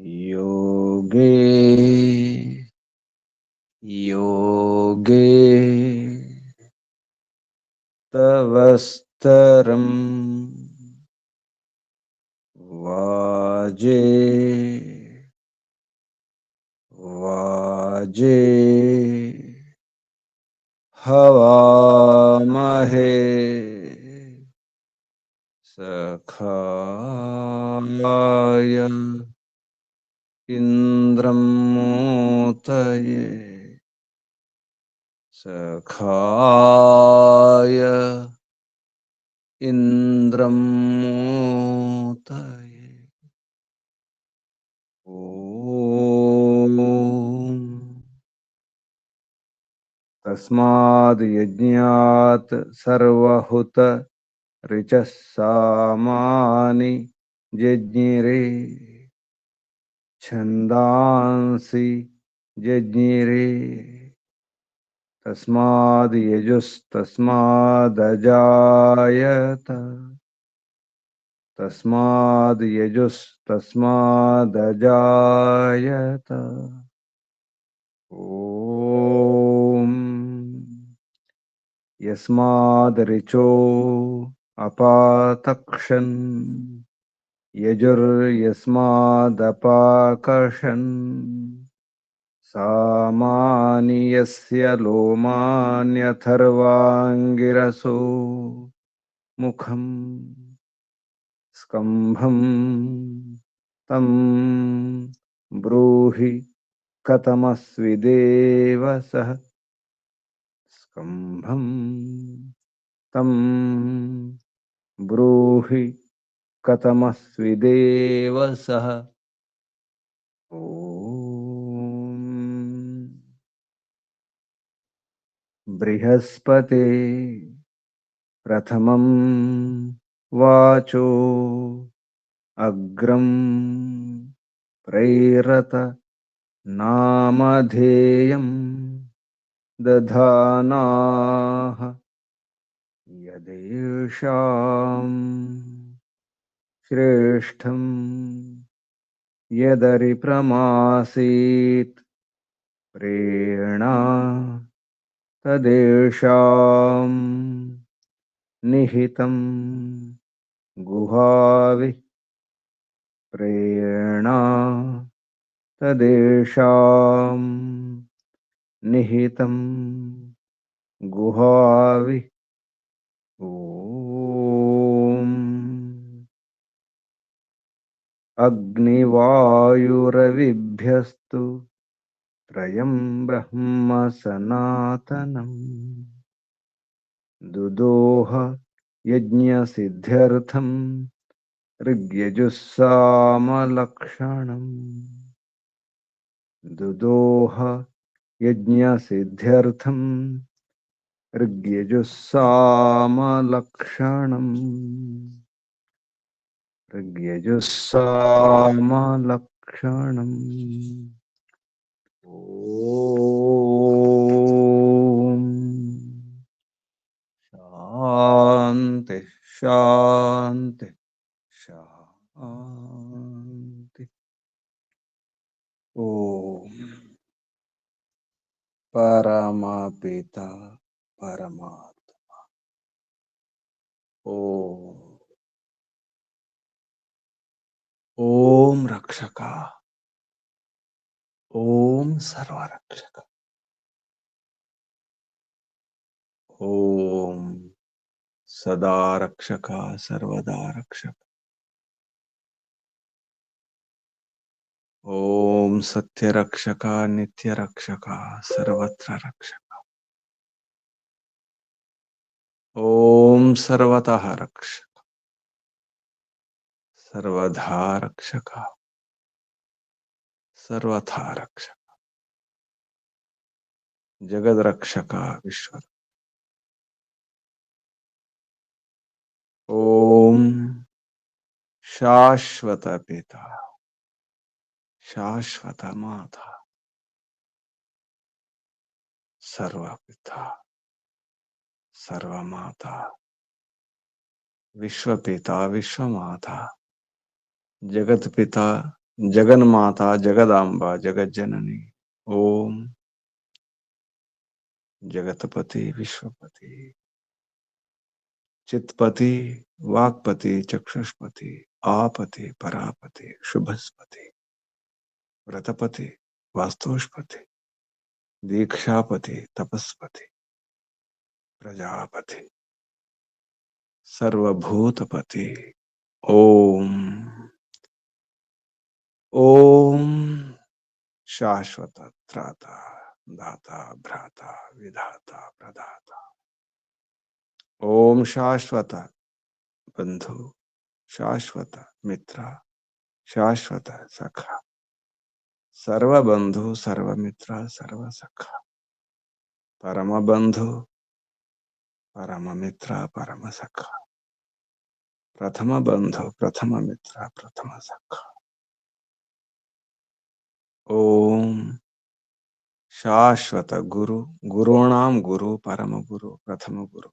योगे योगे तवस्तरं वाजे वाजे हवामहे सखाय इन्द्रं मोतये सखाय इन्द्रं मोतये ॐ तस्माद् यज्ञात् सर्वहुत ऋचः सामानि जज्ञिरे छन्दांसि जज्ञिरे तस्माद् यजुस्तस्मादजायत तस्माद् यजुस्तस्मादजायत ॐ यस्माद् ऋचो अपातक्षन् यजुर्यस्मादपाकर्षन् सामानि यस्य लोमान्यथर्वाङ्गिरसो मुखम् स्कम्भम् तं ब्रूहि कथमस्विदेव सः स्कम्भम् तं ब्रूहि कथमस्विदेव सः ॐ बृहस्पते प्रथमं वाचो अग्रं प्रैरत नामधेयं दधानाः यदेषां श्रेष्ठं यदरिप्रमासीत् प्रेरणा तदेषां निहितं गुहाविः प्रेरणा तदेषां निहितं गुहाविः ॐ अग्निवायुरविभ्यस्तु त्रयं ब्रह्म सनातनम् दुदोह यज्ञसिद्ध्यर्थं ऋग्यजुस्सामलक्षणम् दुदोह यज्ञसिद्ध्यर्थं ऋग्यजुस्सामलक्षणम् ऋग्यजुस्सामलक्षणम् ॐ शान्ति शान्ति शान्ति ॐ परमपिता परमात्मा ॐ रक्षका ॐ सर्वरक्षक ॐ सदा रक्षका सर्वदा रक्षक ॐ सत्यरक्षका नित्यरक्षका सर्वत्र रक्षक ॐ सर्वतः रक्षक, सर्वधा रक्षक, सर्वथा रक्षक, जगद रक्षक विश्व। ओम शाश्वत पिता, शाश्वत माता, सर्व पिता, सर्व माता, विश्व पिता, विश्व माता, जगत पिता, जगन माता, जगदांबा, जगत जननी। ओम जगतपति, विश्वपति, चित्पति, वाक्पति, चक्षुष्पति, आपति, परापति, शुभस्पति, व्रतपति, वास्तुष्पति, दीक्षापति, तपस्पति, प्रजापति, सर्वभूतपति। ओम ओम शाश्वत त्राता, दाता, भ्राता, विधाता, प्रदाता। ओम शाश्वत बंधु, शाश्वत मित्र, शाश्वत सखा, सर्व बंधु, सर्व मित्र, सर्व सखा, परम बंधु, परम मित्र, परम सखा, प्रथम बंधु, प्रथम मित्र, प्रथम सखा। ओम शाश्वत गुरु, गुरूणाम गुरु, परम गुरु, प्रथम गुरु,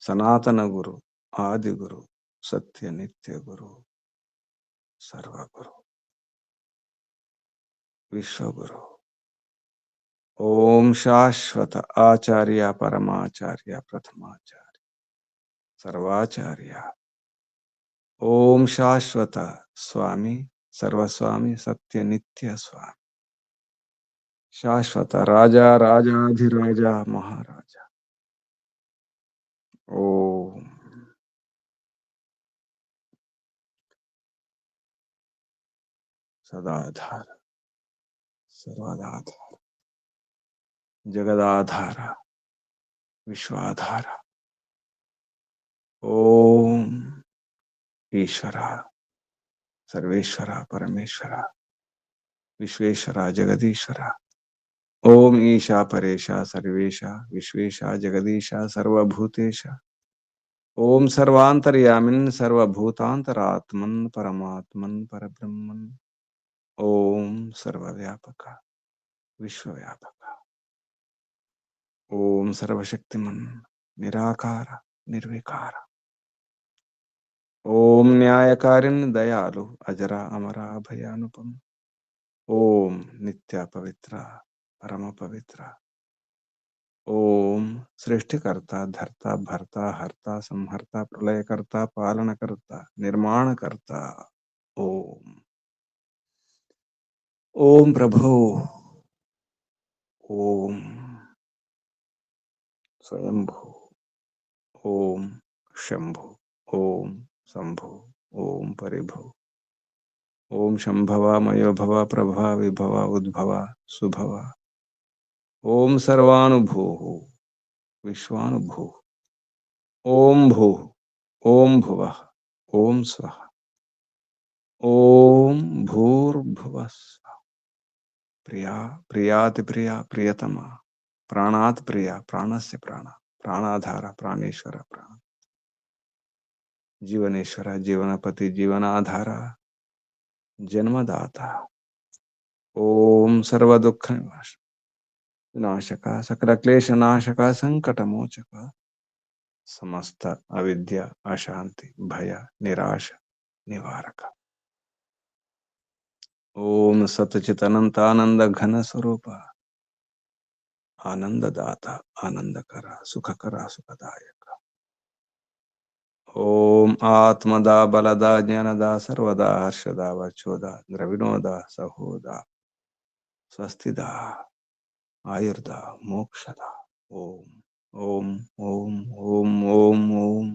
सनातन गुरु, आदि गुरु, सत्य नित्य गुरु, सर्व गुरु, विश्व गुरु। ओम शाश्वत आचार्य, परमाचार्य, प्रथमाचार्य, सर्वाचार्य। ओम शाश्वत स्वामी, सर्वस्वामी, सत्य नित्य स्वामी, शाश्वत राजा, राजाधिराजा, महाराजा। ओम सदाधार, सर्वदाधार, जगदाधार, विश्वाधार। ओम ईश्वरा, सर्वेश्वरा, परमेश्वरा, विश्वेश्वरा, जगदीश्वरा। ओम ईशा, परेशा, सर्वेशा, विश्वेशा, जगदीशा, सर्वभूतेशा। ओम सर्वांतर्यामिन्, सर्वभूतांतरात्मन्, परमात्मन्, परब्रह्मन्। ओम सर्वव्यापक, विश्वव्यापक। ओम सर्वशक्तिमन्, निराकार, निर्विकार। ओम न्यायकारिन्, दयालु, अजरा, अमरा, अभयानुपम। ओम नित्य पवित्र, परम पवित्र। ओम सृष्टिकर्ता, धर्ता, भर्ता, हर्ता, संहर्ता, प्रलयकर्ता, पालनकर्ता, निर्माणकर्ता। ओम ओम प्रभु। ओम स्वयंभू। ओम शंभु। ओम शंभु। ओम परिभु। ओम शंभवा, मयोभव, प्रभवा, विभवा, उद्भवा, सुभवा। ओम सर्वानुभू, विश्वानुभू। ओम भू, ओम भुवः, ओम स्वः। ओम भूर्भुवस्सुः। प्रिया, प्रियाति प्रिया, प्रियतमा, प्राणात् प्रिया, प्राणस्य प्राण, प्राणाधार, प्राणेश्वर, प्राण, जीवनेश्वर, जीवनपति, जीवनाधार, जन्मदाता। ओम सर्व दुख विनाशक, सकल क्लेश नाशक, संकट मोचक, समस्त अविद्या, अशांति, भय, निराश निवारक। ओम सतचित अनंत आनंद घन स्वरूप, आनंददाता, आनंदकरा, सुखकरा, सुखदायक। ओम आत्मदा, बलदा, ज्ञानदा, सर्वदा, हर्षदा, वचोदा, द्रविणोदा, सहोदा, स्वस्तिदा, आयुर्दा, मोक्षदा। ओम ओम ओम ओम ओम ओम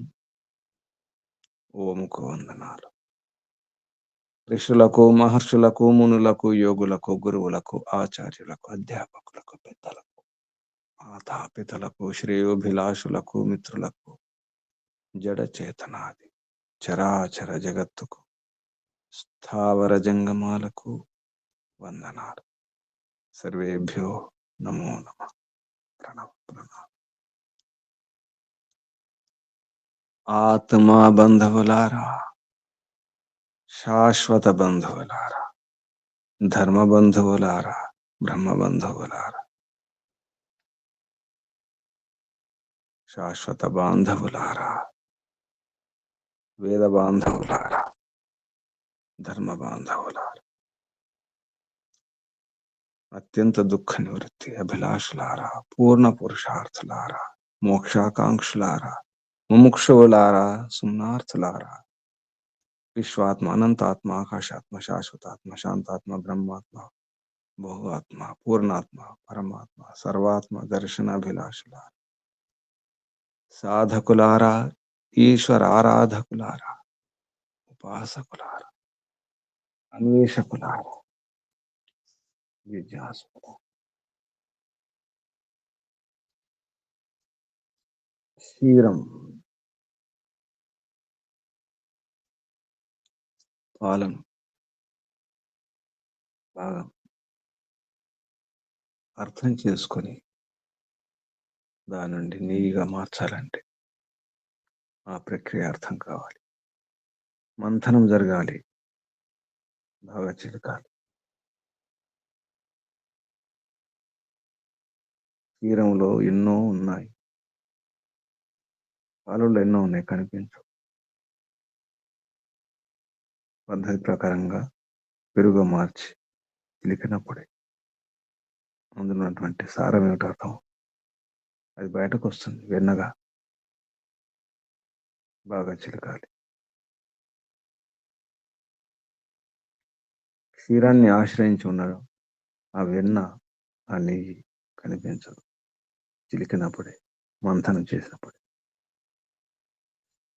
ఓం కు వందనాలు. ఋషులకు, మహర్షులకు, మునులకు, యోగులకు, గురువులకు, ఆచార్యులకు, అధ్యాపకులకు, పెద్దలకు, మాతాపితలకు, శ్రేయోభిలాషులకు, మిత్రులకు, జడ చేతనాది చరాచర జగత్తుకు స్థావర జంగమాలకు వందనాలు. సర్వేభ్యో నమో నమః. ప్రణవ్ ప్రణవ్. ఆత్మా బంధువులారా, శాశ్వత బంధువులారా, ధర్మ బంధువులారా, బ్రహ్మ బంధువులారా, శాశ్వత బాంధవులారా, వేద బాంధవులారా, ధర్మ బాంధవులారా, అత్యంత దుఃఖ నివృత్తి అభిలాషులారా, పూర్ణ పురుషార్థులారా, మోక్షాకాంక్షులారా, ముముక్షువులారా, సుమ్నార్థులారా, విశ్వాత్మ, అనంతాత్మ, ఆకాశాత్మ, శాశ్వతాత్మ, శాంతాత్మ, బ్రహ్మాత్మ, బహు ఆత్మ, పూర్ణాత్మ, పరమాత్మ, సర్వాత్మ దర్శనాభిలాషులారా, సాధకులారా, ఈశ్వర ఆరాధకులారా, ఉపాసకులారా, అన్వేషకులారా, జిజ్ఞాసులారా, క్షీరం పాలను బాగా అర్థం చేసుకొని దాని నుండి నెయ్యిగా మార్చాలంటే ఆ ప్రక్రియ అర్థం కావాలి. మంథనం జరగాలి, బాగా చిలకాలి. క్షీరంలో ఎన్నో ఉన్నాయి, పాలలో ఎన్నో ఉన్నాయి, కనిపించవు. పద్ధతి ప్రకారంగా పెరుగు మార్చి చిలికినప్పుడే అందులో ఉన్నటువంటి సారం ఏమిటో అర్థం, అది బయటకు వస్తుంది. వెన్నగా బాగా చిలకాలి. క్షీరాన్ని ఆశ్రయించి ఉండడం, ఆ వెన్న, ఆ నెయ్యి కనిపించదు. చిలికినప్పుడే, మంథనం చేసినప్పుడే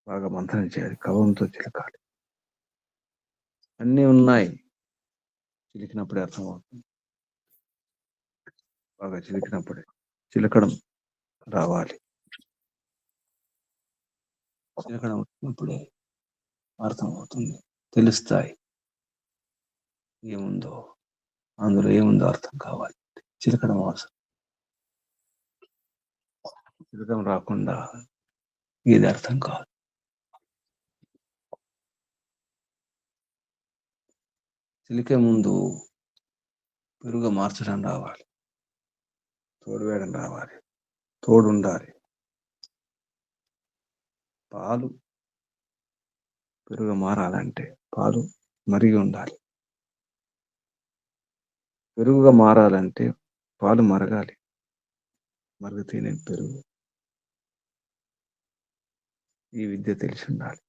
బాగా మంథనం చేయాలి, కవంతో చిలకాలి. అన్నీ ఉన్నాయి, చిలికినప్పుడే అర్థమవుతుంది. బాగా చిలికినప్పుడే, చిలకడం రావాలి. చిలకడం వచ్చినప్పుడే అర్థమవుతుంది, తెలుస్తాయి ఏముందో, అందులో ఏముందో అర్థం కావాలి. చిలకడం అవసరం. చిలకడం రాకుండా ఇది అర్థం కాదు. చిలికే ముందు పెరుగు మార్చడం రావాలి, తోడు వేయడం రావాలి, తోడు ఉండాలి. పాలు పెరుగు మారాలంటే పాలు మరిగి ఉండాలి. పెరుగుగా మారాలంటే పాలు మరగాలి, మరుగుతేనే పెరుగు. ఈ విద్య తెలిసి ఉండాలి.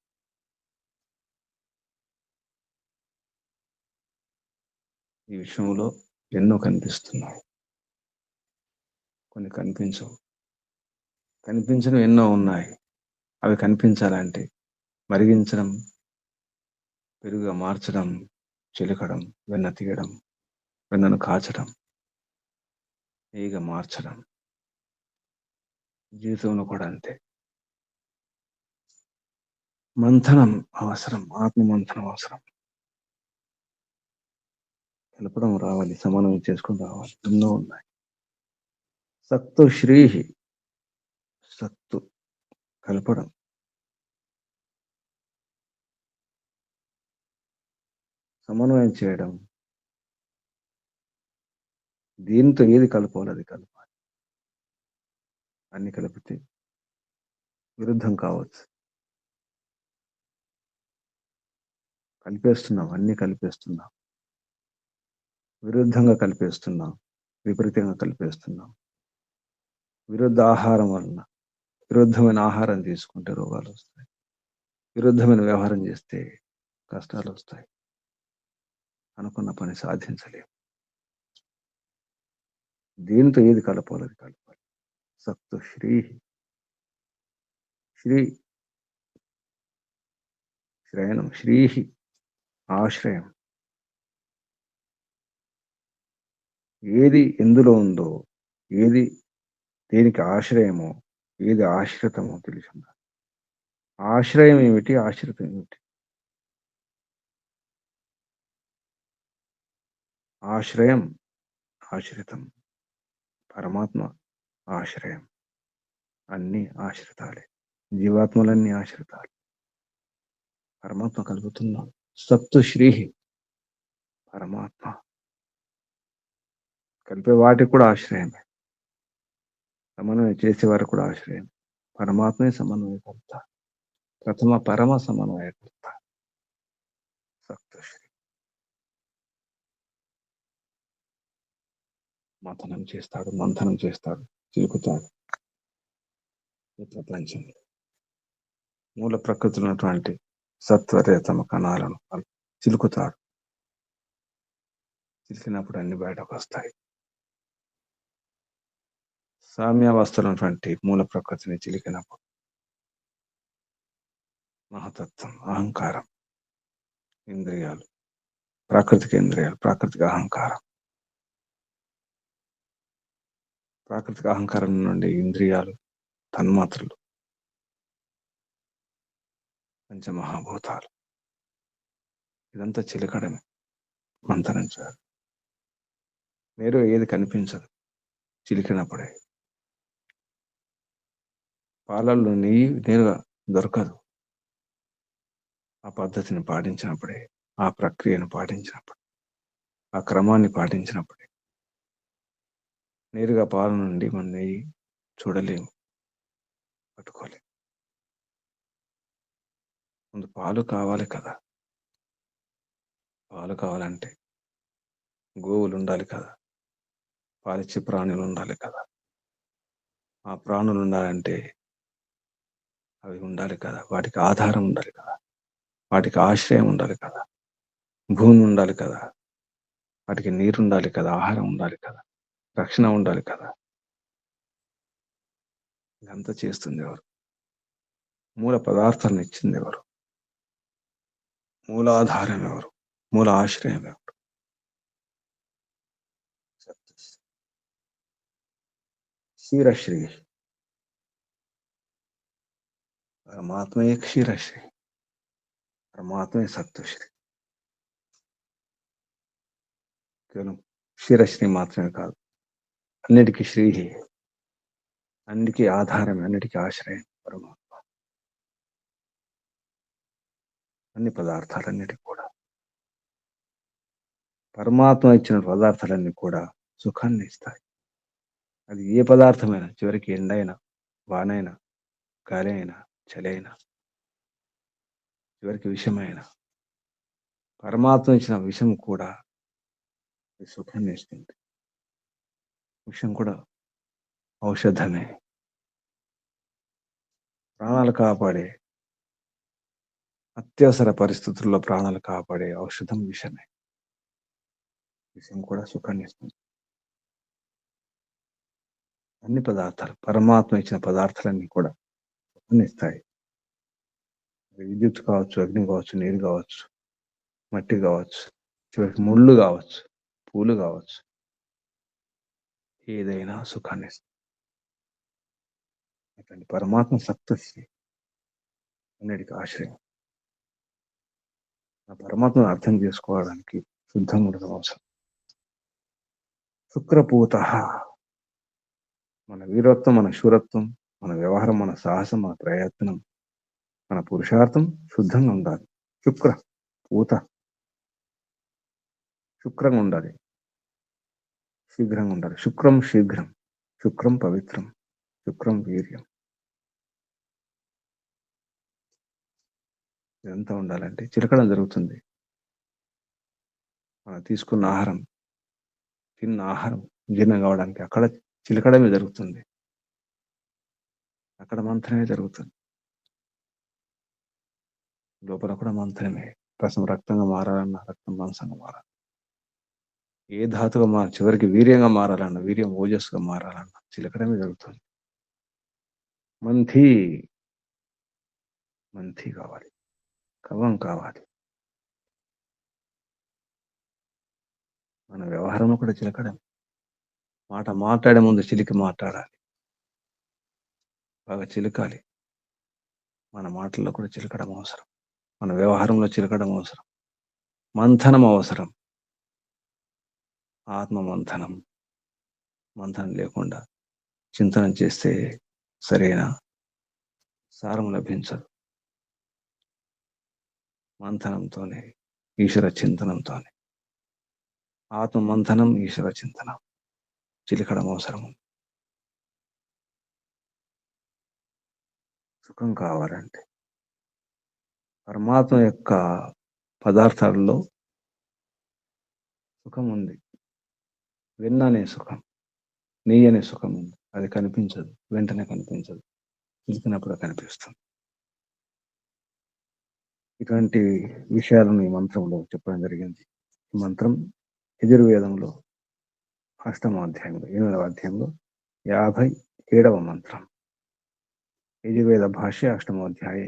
ఈ విషయంలో ఎన్నో కనిపిస్తున్నాయి, కొన్ని కనిపించవు. కనిపించడం ఎన్నో ఉన్నాయి. అవి కనిపించాలంటే మరిగించడం, పెరుగుగా మార్చడం, చిలకడం, వెన్న తీయడం, వెన్నను కాచడం, నెయ్యిగా మార్చడం. జీవితంలో కూడా అంతే. మంథనం అవసరం, ఆత్మ మంథనం అవసరం. కలపడం రావాలి, సమన్వయం చేసుకుని రావాలి. ఎన్నో ఉన్నాయి. సత్తు శ్రీహి, సత్తు కలపడం, సమన్వయం చేయడం. దీంతో ఏది కలపాలి అది కలపాలి. అన్ని కలిపితే విరుద్ధం కావచ్చు. కలిపేస్తున్నాం, అన్ని కలిపేస్తున్నాం, విరుద్ధంగా కలిపేస్తున్నాం, విపరీతంగా కలిపేస్తున్నాం. విరుద్ధ ఆహారం వలన, విరుద్ధమైన ఆహారం తీసుకుంటే రోగాలు వస్తాయి. విరుద్ధమైన వ్యవహారం చేస్తే కష్టాలు వస్తాయి. అనుకున్న పని సాధించలేము. దీంతో ఏది కలపాలి అది కలపాలి. సత్తు శ్రీ, శ్రీ శ్రయణం, శ్రీహి ఆశ్రయం. ఏది ఎందులో ఉందో, ఏది దేనికి ఆశ్రయమో, ఏది ఆశ్రితమో తెలిసి ఉండాలి. ఆశ్రయం ఏమిటి? ఆశ్రితం ఏమిటి? ఆశ్రయం, ఆశ్రితం. పరమాత్మ ఆశ్రయం. అన్నీ ఆశ్రితాలే. జీవాత్మలన్నీ ఆశ్రితాలు. పరమాత్మ కలుగుతున్నాడు. సత్తు శ్రీ పరమాత్మ. కలిపే వాటికి కూడా ఆశ్రయమే. సమన్వయం చేసే వారికి కూడా ఆశ్రయం. పరమాత్మే సమన్వయకర్త. ప్రథమ పరమ సమన్వయకర్త. సత్తు శ్రీ. మథనం చేస్తాడు, మంథనం చేస్తాడు, చిలుకుతాడు ఈ ప్రపంచంలో. మూల ప్రకృతిలో ఉన్నటువంటి సత్వరేతమ కణాలను చిలుకుతాడు. చిలికినప్పుడు అన్ని బయటకు వస్తాయి. సామ్యావస్థలో ఉన్నటువంటి మూల ప్రకృతిని చిలికినప్పుడు మహతత్వం, అహంకారం, ఇంద్రియాలు, ప్రాకృతిక ఇంద్రియాలు, ప్రాకృతిక అహంకారం. ప్రాకృతిక అహంకారం నుండి ఇంద్రియాలు, తన్మాత్రలు, పంచమహాభూతాలు. ఇదంతా చిలకడమే, మంతనం చేయాలి. మీరు ఏది కనిపించదు చిలికినప్పుడే. పాలల్లో నెయ్యి నేరుగా దొరకదు. ఆ పద్ధతిని పాటించినప్పుడే, ఆ ప్రక్రియను పాటించినప్పుడు, ఆ క్రమాన్ని పాటించినప్పుడే నేరుగా పాల నుండి మన నెయ్యి చూడలేము, పట్టుకోలేము. ముందు పాలు కావాలి కదా. పాలు కావాలంటే గోవులు ఉండాలి కదా, పాలిచ్చే ప్రాణులు ఉండాలి కదా. ఆ ప్రాణులు ఉండాలంటే అవి ఉండాలి కదా, వాటికి ఆధారం ఉండాలి కదా, వాటికి ఆశ్రయం ఉండాలి కదా, భూమి ఉండాలి కదా, వాటికి నీరు ఉండాలి కదా, ఆహారం ఉండాలి కదా, రక్షణ ఉండాలి కదా. ఇదంతా చేస్తుంది ఎవరు? మూల పదార్థాలను ఇచ్చింది ఎవరు? మూలాధారం ఎవరు? మూల ఆశ్రయం ఎవరు? క్షీరశ్రీ. పరమాత్మయే క్షీరశ్రీ. పరమాత్మే సత్తుశ్రీ. కేవలం క్షీరశ్రీ మాత్రమే కాదు, అన్నిటికీ శ్రీ, అన్నిటికీ ఆధారం, అన్నిటికీ ఆశ్రయం పరమాత్మ. అన్ని పదార్థాలన్నిటికీ కూడా పరమాత్మ ఇచ్చిన పదార్థాలన్నీ కూడా సుఖాన్ని ఇస్తాయి. అది ఏ పదార్థమైనా, చివరికి ఎండైనా, వానైనా, గాలి అయినా, చలి అయినా, చివరికి విషమైన, పరమాత్మ ఇచ్చిన విషం కూడా సుఖాన్ని ఇస్తుంది. విషం కూడా ఔషధమే. ప్రాణాలు కాపాడే, అత్యవసర పరిస్థితుల్లో ప్రాణాలు కాపాడే ఔషధం విషమే. విషం కూడా సుఖాన్ని ఇస్తుంది. అన్ని పదార్థాలు, పరమాత్మ ఇచ్చిన పదార్థాలన్నీ కూడా సుఖాన్ని ఇస్తాయి. విద్యుత్ కావచ్చు, అగ్ని కావచ్చు, నీరు కావచ్చు, మట్టి కావచ్చు, చివరికి ముళ్ళు కావచ్చు, పూలు కావచ్చు, ఏదైనా సుఖాన్ని ఇస్తుంది. అటువంటి పరమాత్మ సప్తశ్రీ, అన్నిటికీ ఆశ్రయం. ఆ పరమాత్మను అర్థం చేసుకోవడానికి శుద్ధంగా ఉండడం అవసరం. శుక్రపూత. మన వీరత్వం, మన శూరత్వం, మన వ్యవహారం, మన సాహసం, మన ప్రయత్నం, మన పురుషార్థం శుద్ధంగా ఉండాలి. శుక్ర పూత, శుక్రంగా ఉండాలి, శీఘ్రంగా ఉండాలి. శుక్రం శీఘ్రం, శుక్రం పవిత్రం, శుక్రం వీర్యం. ఇదంతా ఉండాలంటే చిలకడం జరుగుతుంది. మనం తీసుకున్న ఆహారం, తిన్న ఆహారం జీర్ణం కావడానికి అక్కడ చిలకడమే జరుగుతుంది. అక్కడ మంత్రమే జరుగుతుంది. లోపల కూడా మంత్రమే. రసం రక్తంగా మారాలన్నా, రక్తం మాంసంగా మారాలి. ఏ ధాతుగా చివరికి వీర్యంగా మారాలన్నా, వీర్యం ఓజస్సుగా మారాలన్నా చిలకడమే జరుగుతుంది. మంథి, మంథి కావాలి, కవం కావాలి. మన వ్యవహారంలో కూడా చిలకడం. మాట మాట్లాడే ముందు చిలికి మాట్లాడాలి, బాగా చిలకాలి. మన మాటల్లో కూడా చిలకడం అవసరం, మన వ్యవహారంలో చిలకడం అవసరం, మంథనం అవసరం. ఆత్మ మంథనం లేకుండా చింతనం చేస్తే సరైన సారం లభించదు. మంథనంతోనే, ఈశ్వర చింతనంతోనే, ఆత్మ మంథనం, ఈశ్వర చింతనం చిలకడం అవసరం. సుఖం కావాలంటే పరమాత్మ యొక్క పదార్థాలలో సుఖం ఉంది. వెన్న అనే సుఖం, నెయ్యి అనే సుఖం ఉంది. అది కనిపించదు, వెంటనే కనిపించదు, పిలిచినప్పుడు కనిపిస్తుంది. ఇటువంటి విషయాలను ఈ మంత్రంలో చెప్పడం జరిగింది. ఈ మంత్రం యజుర్వేదంలో 8వ అధ్యాయంలో 8వ అధ్యాయంలో 57వ మంత్రం. యజుర్వేద భాష్య 8వ అధ్యాయే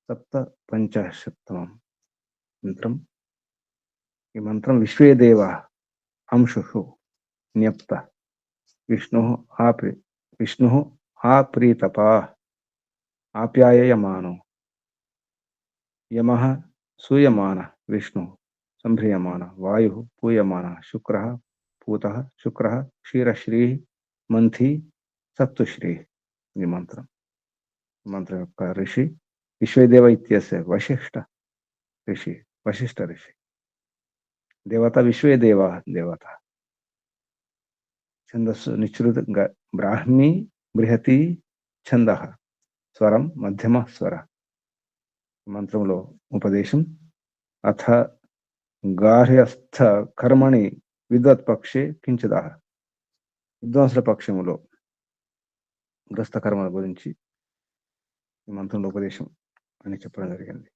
సప్తపంచాశత్తమం మంత్రం. ఈ మంత్రం విశ్వే దేవ అంశుషు న్యప్త విష్ణు ఆప్రీతపా ఆప్యాయమానో యమః సూయమాన విష్ణు సంభ్రియమాన వాయు పూయమాన శుక్ర పూత శుక్ర క్షీరశ్రీ మంథి సత్తుశ్రీ. ఈ మంత్రం యొక్క ఋషి విశ్వదేవ ఇత్యస్య వశిష్ఠ ఋషి. దేవత విశ్వేదేవ దేవత. ఛందస్సు నిశ్రుత బ్రాహ్మీ బృహతి ఛంద, స్వరం మధ్యమ స్వర. మంత్రంలో ఉపదేశం అథ గార్హస్థ కర్మణి విద్వత్ పక్షే కించిదా. విద్వాంసుల పక్షములో గ్రస్త కర్మల గురించి ఈ మంత్రంలో ఉపదేశం అని చెప్పడం జరిగింది.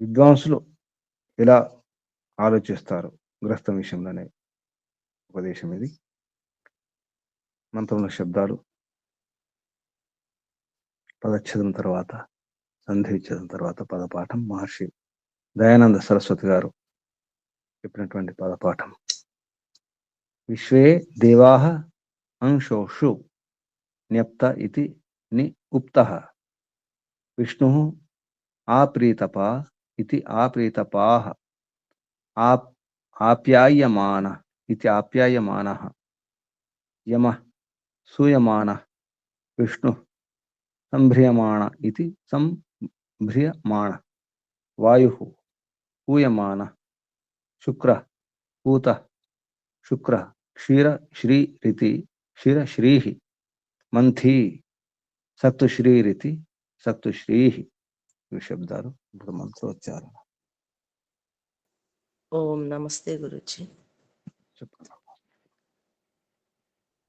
విద్వాంసులు ఎలా ఆలోచిస్తారు గ్రస్తం విషయంలోనే ఉపదేశం ఇది. మంత్రంలో శబ్దాలు పదచ్ఛేదం తర్వాత, సంధి విచ్ఛేదం తర్వాత పదపాఠం. మహర్షి దయానంద సరస్వతి గారు చెప్పినటువంటి పదపాఠం. విశ్వే దేవాః అంశోషు న్యప్త ఇతి ని ఉక్తః విష్ణుః ఆప్రీతపా ఇతి ఆప్రీతపాః ఆప్యాయమాన ఇతి ఆప్యాయమానః యమః సూయమానః విష్ణుః సంభ్రియమాణ ఇతి సంభ్రియమాణ వాయుః పూయమాన శుక్ర పూత శుక్ర క్షీరశ్రీరితి క్షీరశ్రీః మంథీ సత్తుశ్రీరితి సత్తుశ్రీః. ఇవి శబ్దాలు. ఇప్పుడు మంత్రోచ్చారణ. ఓం నమస్తే గురుజీ. చెప్తాను.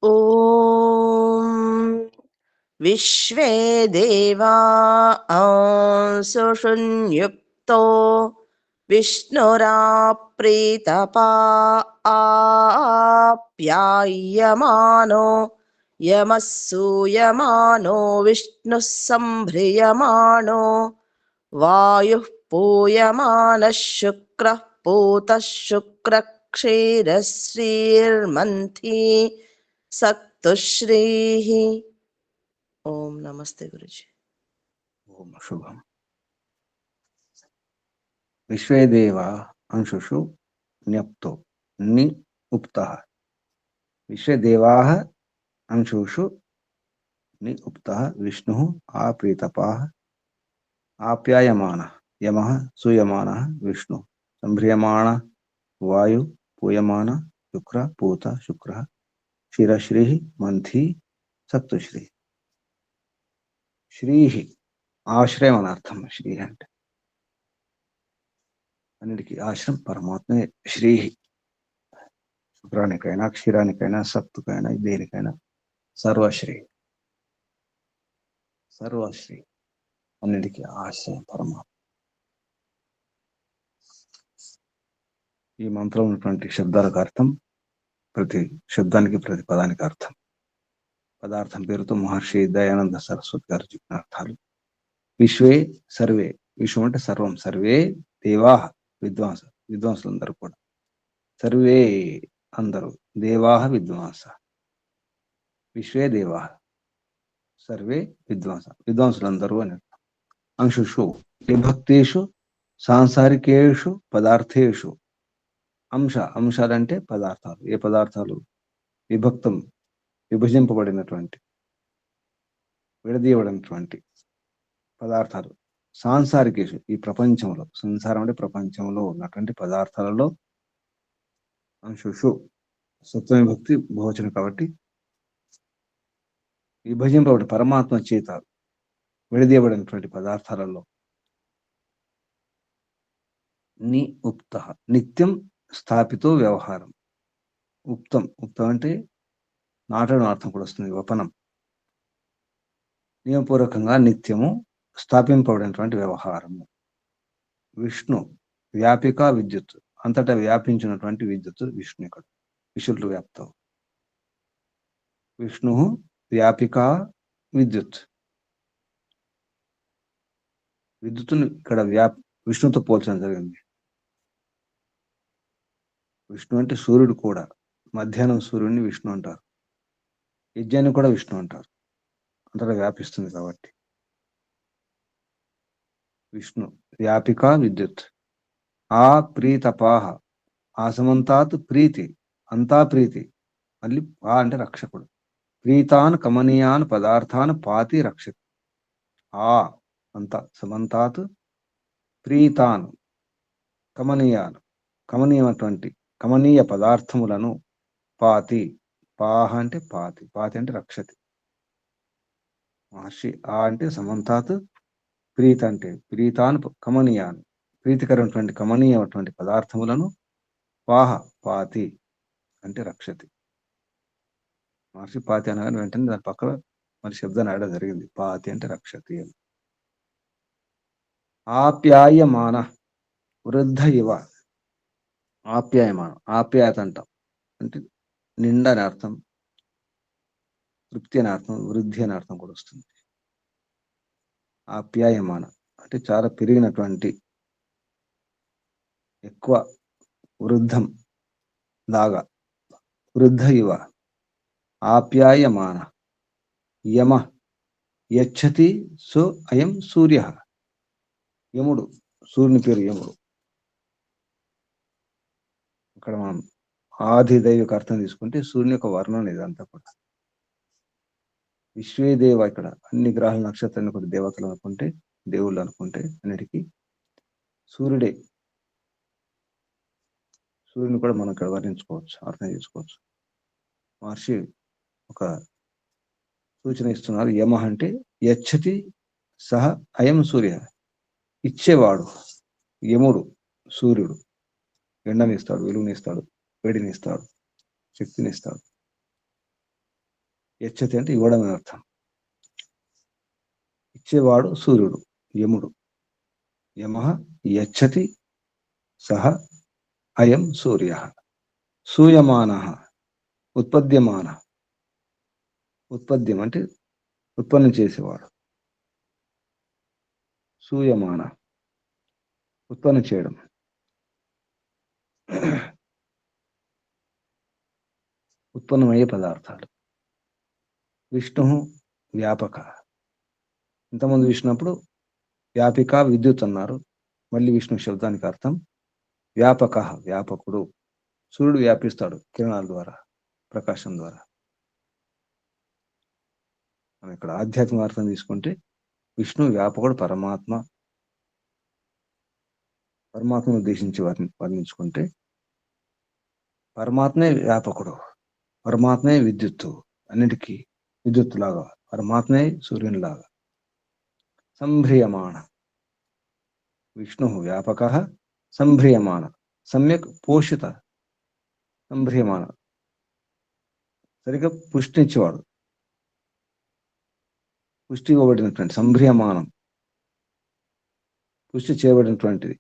ఓం విశ్వే దేవా అంశుషున్యుక్తో విష్ణురాప్రీతపా ఆప్యాయమానో యమః సూయమానో విష్ణుః సంభ్రియమాణో వాయుః పూయమానః శుక్రః పూతః శుక్ర క్షీరశ్రీర్మంథీ సత్తుశ్రీః. ఓం నమస్తే గురుజీ. ఓం శుభం. విశ్వేదేవ అంశుషు న్యప్తో ని ఉక్తః. విశ్వదేవాః అంశుషు ని ఉక్తః విష్ణుః ఆప్రీతపాః ఆప్యాయమానః యమః సూయమానః విష్ణుః సంభ్రియమాణః వాయు పూయమాన శుక్ర పూత శుక్ర క్షీరశ్రీః మంథీ సత్తుశ్రీ. శ్రీహి ఆశ్రయం అని అర్థం. శ్రీ అంటే అన్నిటికీ ఆశ్రయం పరమాత్మే. శ్రీహి శుక్రానికైనా క్షీరానికైనా సత్తుకైనా దేనికైనా సర్వశ్రీ. సర్వశ్రీ అన్నిటికీ ఆశ్రయం పరమాత్మ. ఈ మంత్రం ఉన్నటువంటి శబ్దాలకు అర్థం, ప్రతి శబ్దానికి ప్రతి పదానికి అర్థం. పదార్థం పేరుతో మహర్షి దయానంద సరస్వతి గారు చెప్పిన అర్థాలు. విశ్వే సర్వే. విశ్వం అంటే సర్వం. సర్వే దేవా విద్వాంసులందరూ కూడా. సర్వే అందరూ. దేవా విద్వాంస. విశ్వే దేవా సర్వే విద్వాంసులందరూ అని. అంశుషు విభక్తేషు సాంసారికేషు పదార్థేషు. అంశాలంటే పదార్థాలు. ఏ పదార్థాలు? విభజింపబడినటువంటి, విడదీయబడినటువంటి పదార్థాలు. సాంసారికేషు, ఈ ప్రపంచంలో, సంసారం అంటే ప్రపంచంలో ఉన్నటువంటి పదార్థాలలో అంశుషు సత్వ విభక్తి బహువచనం కాబట్టి విభజింపబడి పరమాత్మ చేత విడదీయబడినటువంటి పదార్థాలలో ఉక్త నిత్యం స్థాపితో వ్యవహారం. ఉక్తం అంటే నాటడం అర్థం కూడా వస్తుంది. వపనం, నియమపూర్వకంగా నిత్యము స్థాపింపబడినటువంటి వ్యవహారము. విష్ణు వ్యాపిక విద్యుత్, అంతటా వ్యాపించినటువంటి విద్యుత్ విష్ణు. ఇక్కడ విశుద్ధ వ్యాప్తం. విష్ణు వ్యాపిక విద్యుత్. విద్యుత్తును ఇక్కడ విష్ణుతో పోల్చడం జరిగింది. విష్ణు అంటే సూర్యుడు కూడా. మధ్యాహ్నం సూర్యుడిని విష్ణు అంటారు. యజ్ఞాన్ని కూడా విష్ణు అంటారు. అంతటా వ్యాపిస్తుంది కాబట్టి విష్ణు వ్యాపిక విద్యుత్. ఆ ప్రీతపాహ, ఆ సమంతాత్ ప్రీతి, అంతా ప్రీతి. మళ్ళీ ఆ అంటే రక్షకుడు. ప్రీతాన్ కమనీయాన్ పదార్థాన్ పాతి రక్షతి. ఆ అంత సమంతాత్ ప్రీతాన్ కమనీయాన్, కమనీయమైనటువంటి కమనీయ పదార్థములను పాతి. పాహ అంటే పాతి, పాతి అంటే రక్షతి. మహర్షి ఆ అంటే సమంతాత్, ప్రీత అంటే ప్రీతాన్ కమనీయాన్, ప్రీతికరమైనటువంటి కమనీయమైనటువంటి పదార్థములను పాహ పాతి అంటే రక్షతి. మహర్షి పాతి అనగానే వెంటనే దాని పక్కన మరి శబ్దాన్ని ఆడడం జరిగింది. పాతి అంటే రక్షతి అని. ఆప్యాయమాన వృద్ధ ఇవ. ఆప్యాయమానం, ఆప్యాయత అంటాం అంటే నిండా అని అర్థం, తృప్తి అని అర్థం, వృద్ధి అని అర్థం కూడా వస్తుంది. ఆప్యాయమాన అంటే చాలా పెరిగినటువంటి, ఎక్కువ వృద్ధం లాగా. వృద్ధ ఇవ ఆప్యాయమాన. యమ యచ్చతి సో అయం సూర్య. యముడు, సూర్యుని పేరు యముడు. ఇక్కడ మనం ఆదిదైవిక అర్థం తీసుకుంటే సూర్యుని యొక్క వర్ణన ఇదంతా కూడా. విశ్వేదేవ, ఇక్కడ అన్ని గ్రహాల నక్షత్రాన్ని కూడా దేవతలు అనుకుంటే, దేవుళ్ళు అనుకుంటే అన్నిటికీ సూర్యుడే. సూర్యుని కూడా మనం ఇక్కడ వర్ణించుకోవచ్చు, అర్థం చేసుకోవచ్చు. మహర్షి ఒక సూచన ఇస్తున్నారు. యమ అంటే యచ్చతి సహ అయం సూర్య. ఇచ్చేవాడు యముడు, సూర్యుడు. ఎండనిస్తాడు, వెలుగునిస్తాడు, వేడినిస్తాడు, శక్తినిస్తాడు. యచ్చతి అంటే ఇవ్వడం అని అర్థం. ఇచ్చేవాడు సూర్యుడు, యముడు. యమ యచ్చతి సహ అయం సూర్య. సూయమాన ఉత్పద్యమాన. ఉత్పద్యం అంటే ఉత్పన్నం చేసేవాడు. సూయమాన ఉత్పన్నం చేయడం. ఉత్పన్నమయ్యే పదార్థాలు. విష్ణు వ్యాపక. ఇంతకుముందు విష్ణుప్పుడు వ్యాపిక విద్యుత్ అన్నారు. మళ్ళీ విష్ణు శబ్దానికి అర్థం వ్యాపక, వ్యాపకుడు. సూర్యుడు వ్యాపిస్తాడు కిరణాల ద్వారా, ప్రకాశం ద్వారా. మనం ఇక్కడ ఆధ్యాత్మిక అర్థం తీసుకుంటే విష్ణు వ్యాపకుడు, పరమాత్మ. పరమాత్మను ఉద్దేశించి వర్ణించుకుంటే పరమాత్మే వ్యాపకుడు, పరమాత్మే విద్యుత్తు. అన్నిటికీ విద్యుత్తు లాగా పరమాత్మే సూర్యుని లాగా. సంభ్రియమాణ. విష్ణు వ్యాపక సంభ్రియమాణ, సమ్యక్ పోషిత. సంభ్రియమాణ సరిగ్గా పుష్టినిచ్చేవాడు, పుష్టి ఇవ్వబడినటువంటి. సంభ్రియమానం పుష్టి చేయబడినటువంటిది.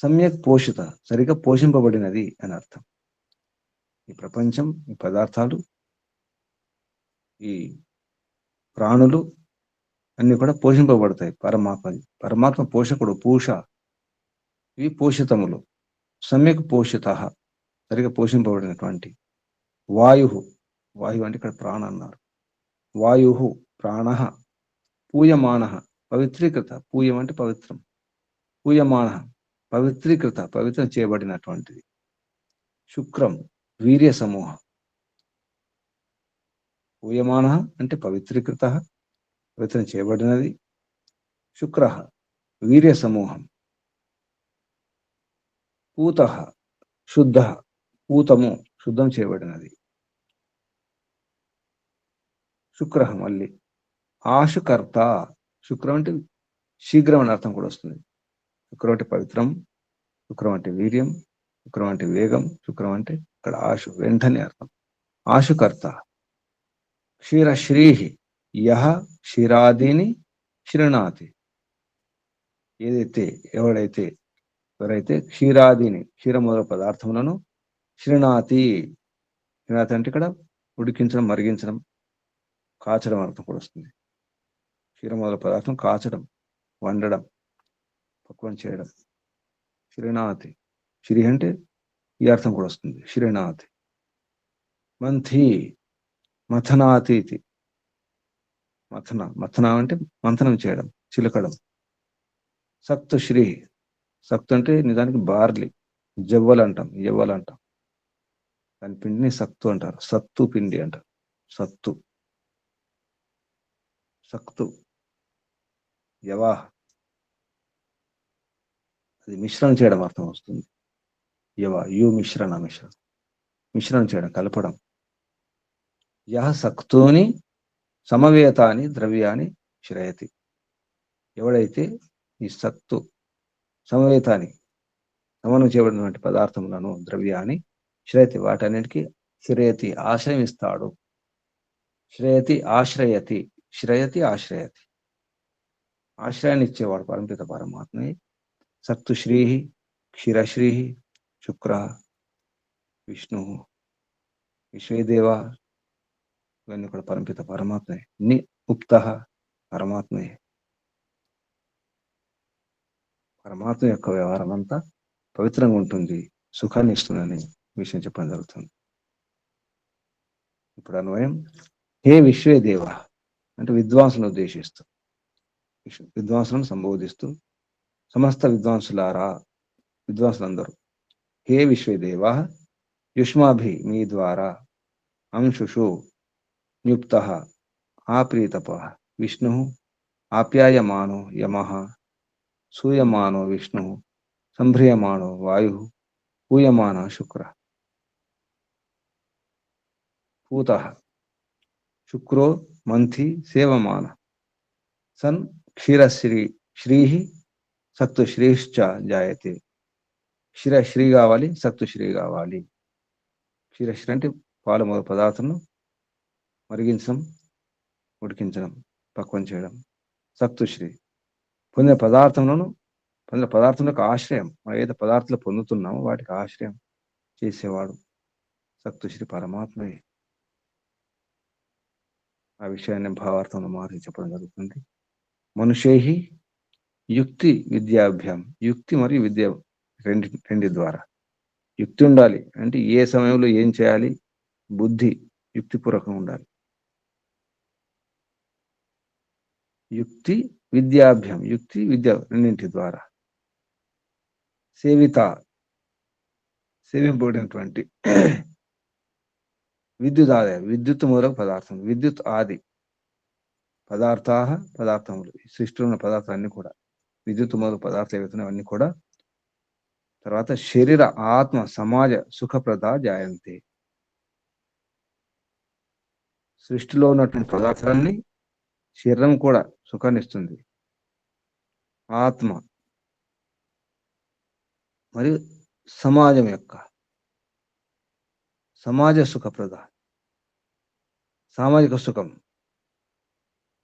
సమ్యక్ పోషిత సరిగ్గా పోషింపబడినది అని అర్థం. ఈ ప్రపంచం, ఈ పదార్థాలు, ఈ ప్రాణులు అన్ని కూడా పోషింపబడతాయి పరమాత్మని. పరమాత్మ పోషకుడు, పూష. ఇవి పోషితములు. సమ్యక్ పోషిత సరిగ్గా పోషింపబడినటువంటి. వాయు, వాయువు అంటే ఇక్కడ ప్రాణ అన్నారు. వాయు ప్రాణ పూయమాన పవిత్రీకృత, పూయం అంటే పవిత్రం, పూయమాన పవిత్రీకృత పవిత్రం చేయబడినటువంటిది, శుక్రం వీర్య సమూహం, పూయమాన అంటే పవిత్రీకృత పవిత్రం చేయబడినది, శుక్ర వీర్య సమూహం, పూత శుద్ధ, పూతము శుద్ధం చేయబడినది, శుక్ర మళ్ళీ ఆశుకర్త, శుక్రం అంటే శీఘ్రం అనే అర్థం కూడా వస్తుంది. శుక్రం అంటే పవిత్రం, శుక్రం అంటే వీర్యం, శుక్రం అంటే వేగం, శుక్రం అంటే ఇక్కడ ఆశు వెంటనే అర్థం. ఆశుకర్త క్షీరశ్రీహి యహ క్షీరాదిని శృణాతి, ఏదైతే ఎవరైతే ఎవరైతే క్షీరాదిని క్షీర మొదల పదార్థములను శృణాతి, శృణాతి అంటే ఇక్కడ ఉడికించడం, మరిగించడం, కాచడం అర్థం కూడా వస్తుంది. క్షీర మొదల పదార్థం కాచడం, వండడం, పక్వం చేయడం. శృణాతి, శ్రీ అంటే ఈ అర్థం కూడా వస్తుంది, శృణాతి. మంథి మథనాతి ఇది, మథన, మథన అంటే మంథనం చేయడం, చిలకడం. సక్తు శ్రీ, సక్తు అంటే నిజానికి బార్లీ, జవ్వలు అంటాం, యవ్వలు అంటాం, దాని పిండిని సత్తు అంటారు, సత్తు పిండి అంటారు, సత్తు, సక్తు, యవా, అది మిశ్రణం చేయడం అర్థం వస్తుంది. యవా యు మిశ్రణ, మిశ్రణం చేయడం, కలపడం. యహ సక్తూని సమవేతాని ద్రవ్యాన్ని శ్రయతి, ఎవడైతే ఈ సత్తు సమవేతాన్ని సమన్వయం చేయబడినటువంటి పదార్థములను, ద్రవ్యాన్ని శ్రయతి వాటన్నిటికీ శ్రేయతి ఆశ్రయిస్తాడు, శ్రేయతి ఆశ్రయతి, శ్రయతి ఆశ్రయతి, ఆశ్రయాన్ని ఇచ్చేవాడు పరమపిత పరమాత్మే. సత్తు శ్రీ క్షీరశ్రీ శుక్ర విష్ణు విశ్వేదేవ, ఇవన్నీ కూడా పరమపిత పరమాత్మే. ని ఉక్త పరమాత్మే, పరమాత్మ యొక్క వ్యవహారం అంతా పవిత్రంగా ఉంటుంది, సుఖాన్ని ఇస్తుందని విషయం చెప్పడం జరుగుతుంది. ఇప్పుడు అన్వయం, హే విశ్వేదేవ అంటే విద్వాంసులను ఉద్దేశిస్తూ, విద్వాంసులను సంబోధిస్తూ, సమస్త విద్వాంసులారా, విద్వాంసులందరూ, హే విశ్వేదేవ యుష్మాభి మీ ద్వారా, అంశుషు న్యుక్త ఆప్రీతప విష్ణు, ఆప్యాయమానో యమః, సూయమానో విష్ణు, సంభ్రియమాణో వాయు, పూయమాన శుక్ర. పూత శుక్రో మంథి సేవమాన, సన్ క్షీరశ్రీ శ్రీ సత్తు శ్రీశ్చ జాయతే, క్షీరశ్రీ కావాలి, సత్తు శ్రీ కావాలి. క్షీరశ్రీ అంటే పాలు మొదల పదార్థాలను మరిగించడం, ఉడికించడం, పక్వం చేయడం. సత్తుశ్రీ పొందిన పదార్థములను, పొందిన పదార్థములకు ఆశ్రయం, ఏదైతే పదార్థాలు పొందుతున్నామో వాటికి ఆశ్రయం చేసేవాడు సత్తుశ్రీ పరమాత్మే. ఆ విషయాన్ని భావార్థంలో మార్చి చెప్పడం జరుగుతుంది. మనుషేహి యుక్తి విద్యాభ్యాం, యుక్తి మరియు విద్య రెండి ద్వారా. యుక్తి ఉండాలి అంటే ఏ సమయంలో ఏం చేయాలి, బుద్ధి యుక్తిపూర్వకంగా ఉండాలి. యుక్తి విద్యాభ్యాం, యుక్తి విద్య రెండింటి ద్వారా. సేవిత సేవింపబడినటువంటి, విద్యుత్ ఆది, విద్యుత్ మూలక పదార్థం, విద్యుత్ ఆది పదార్థ పదార్థములు, సృష్టిలో ఉన్న పదార్థాలన్నీ కూడా విద్యుత్ మూలక పదార్థాలు ఏవైతున్నాయి అవన్నీ కూడా. తర్వాత శరీర ఆత్మ సమాజ సుఖప్రద జాయంతే, సృష్టిలో ఉన్నటువంటి పదార్థాలన్నీ శరీరం కూడా సుఖాన్ని ఇస్తుంది, ఆత్మ మరియు సమాజం యొక్క సమాజ సుఖప్రద, సామాజిక సుఖం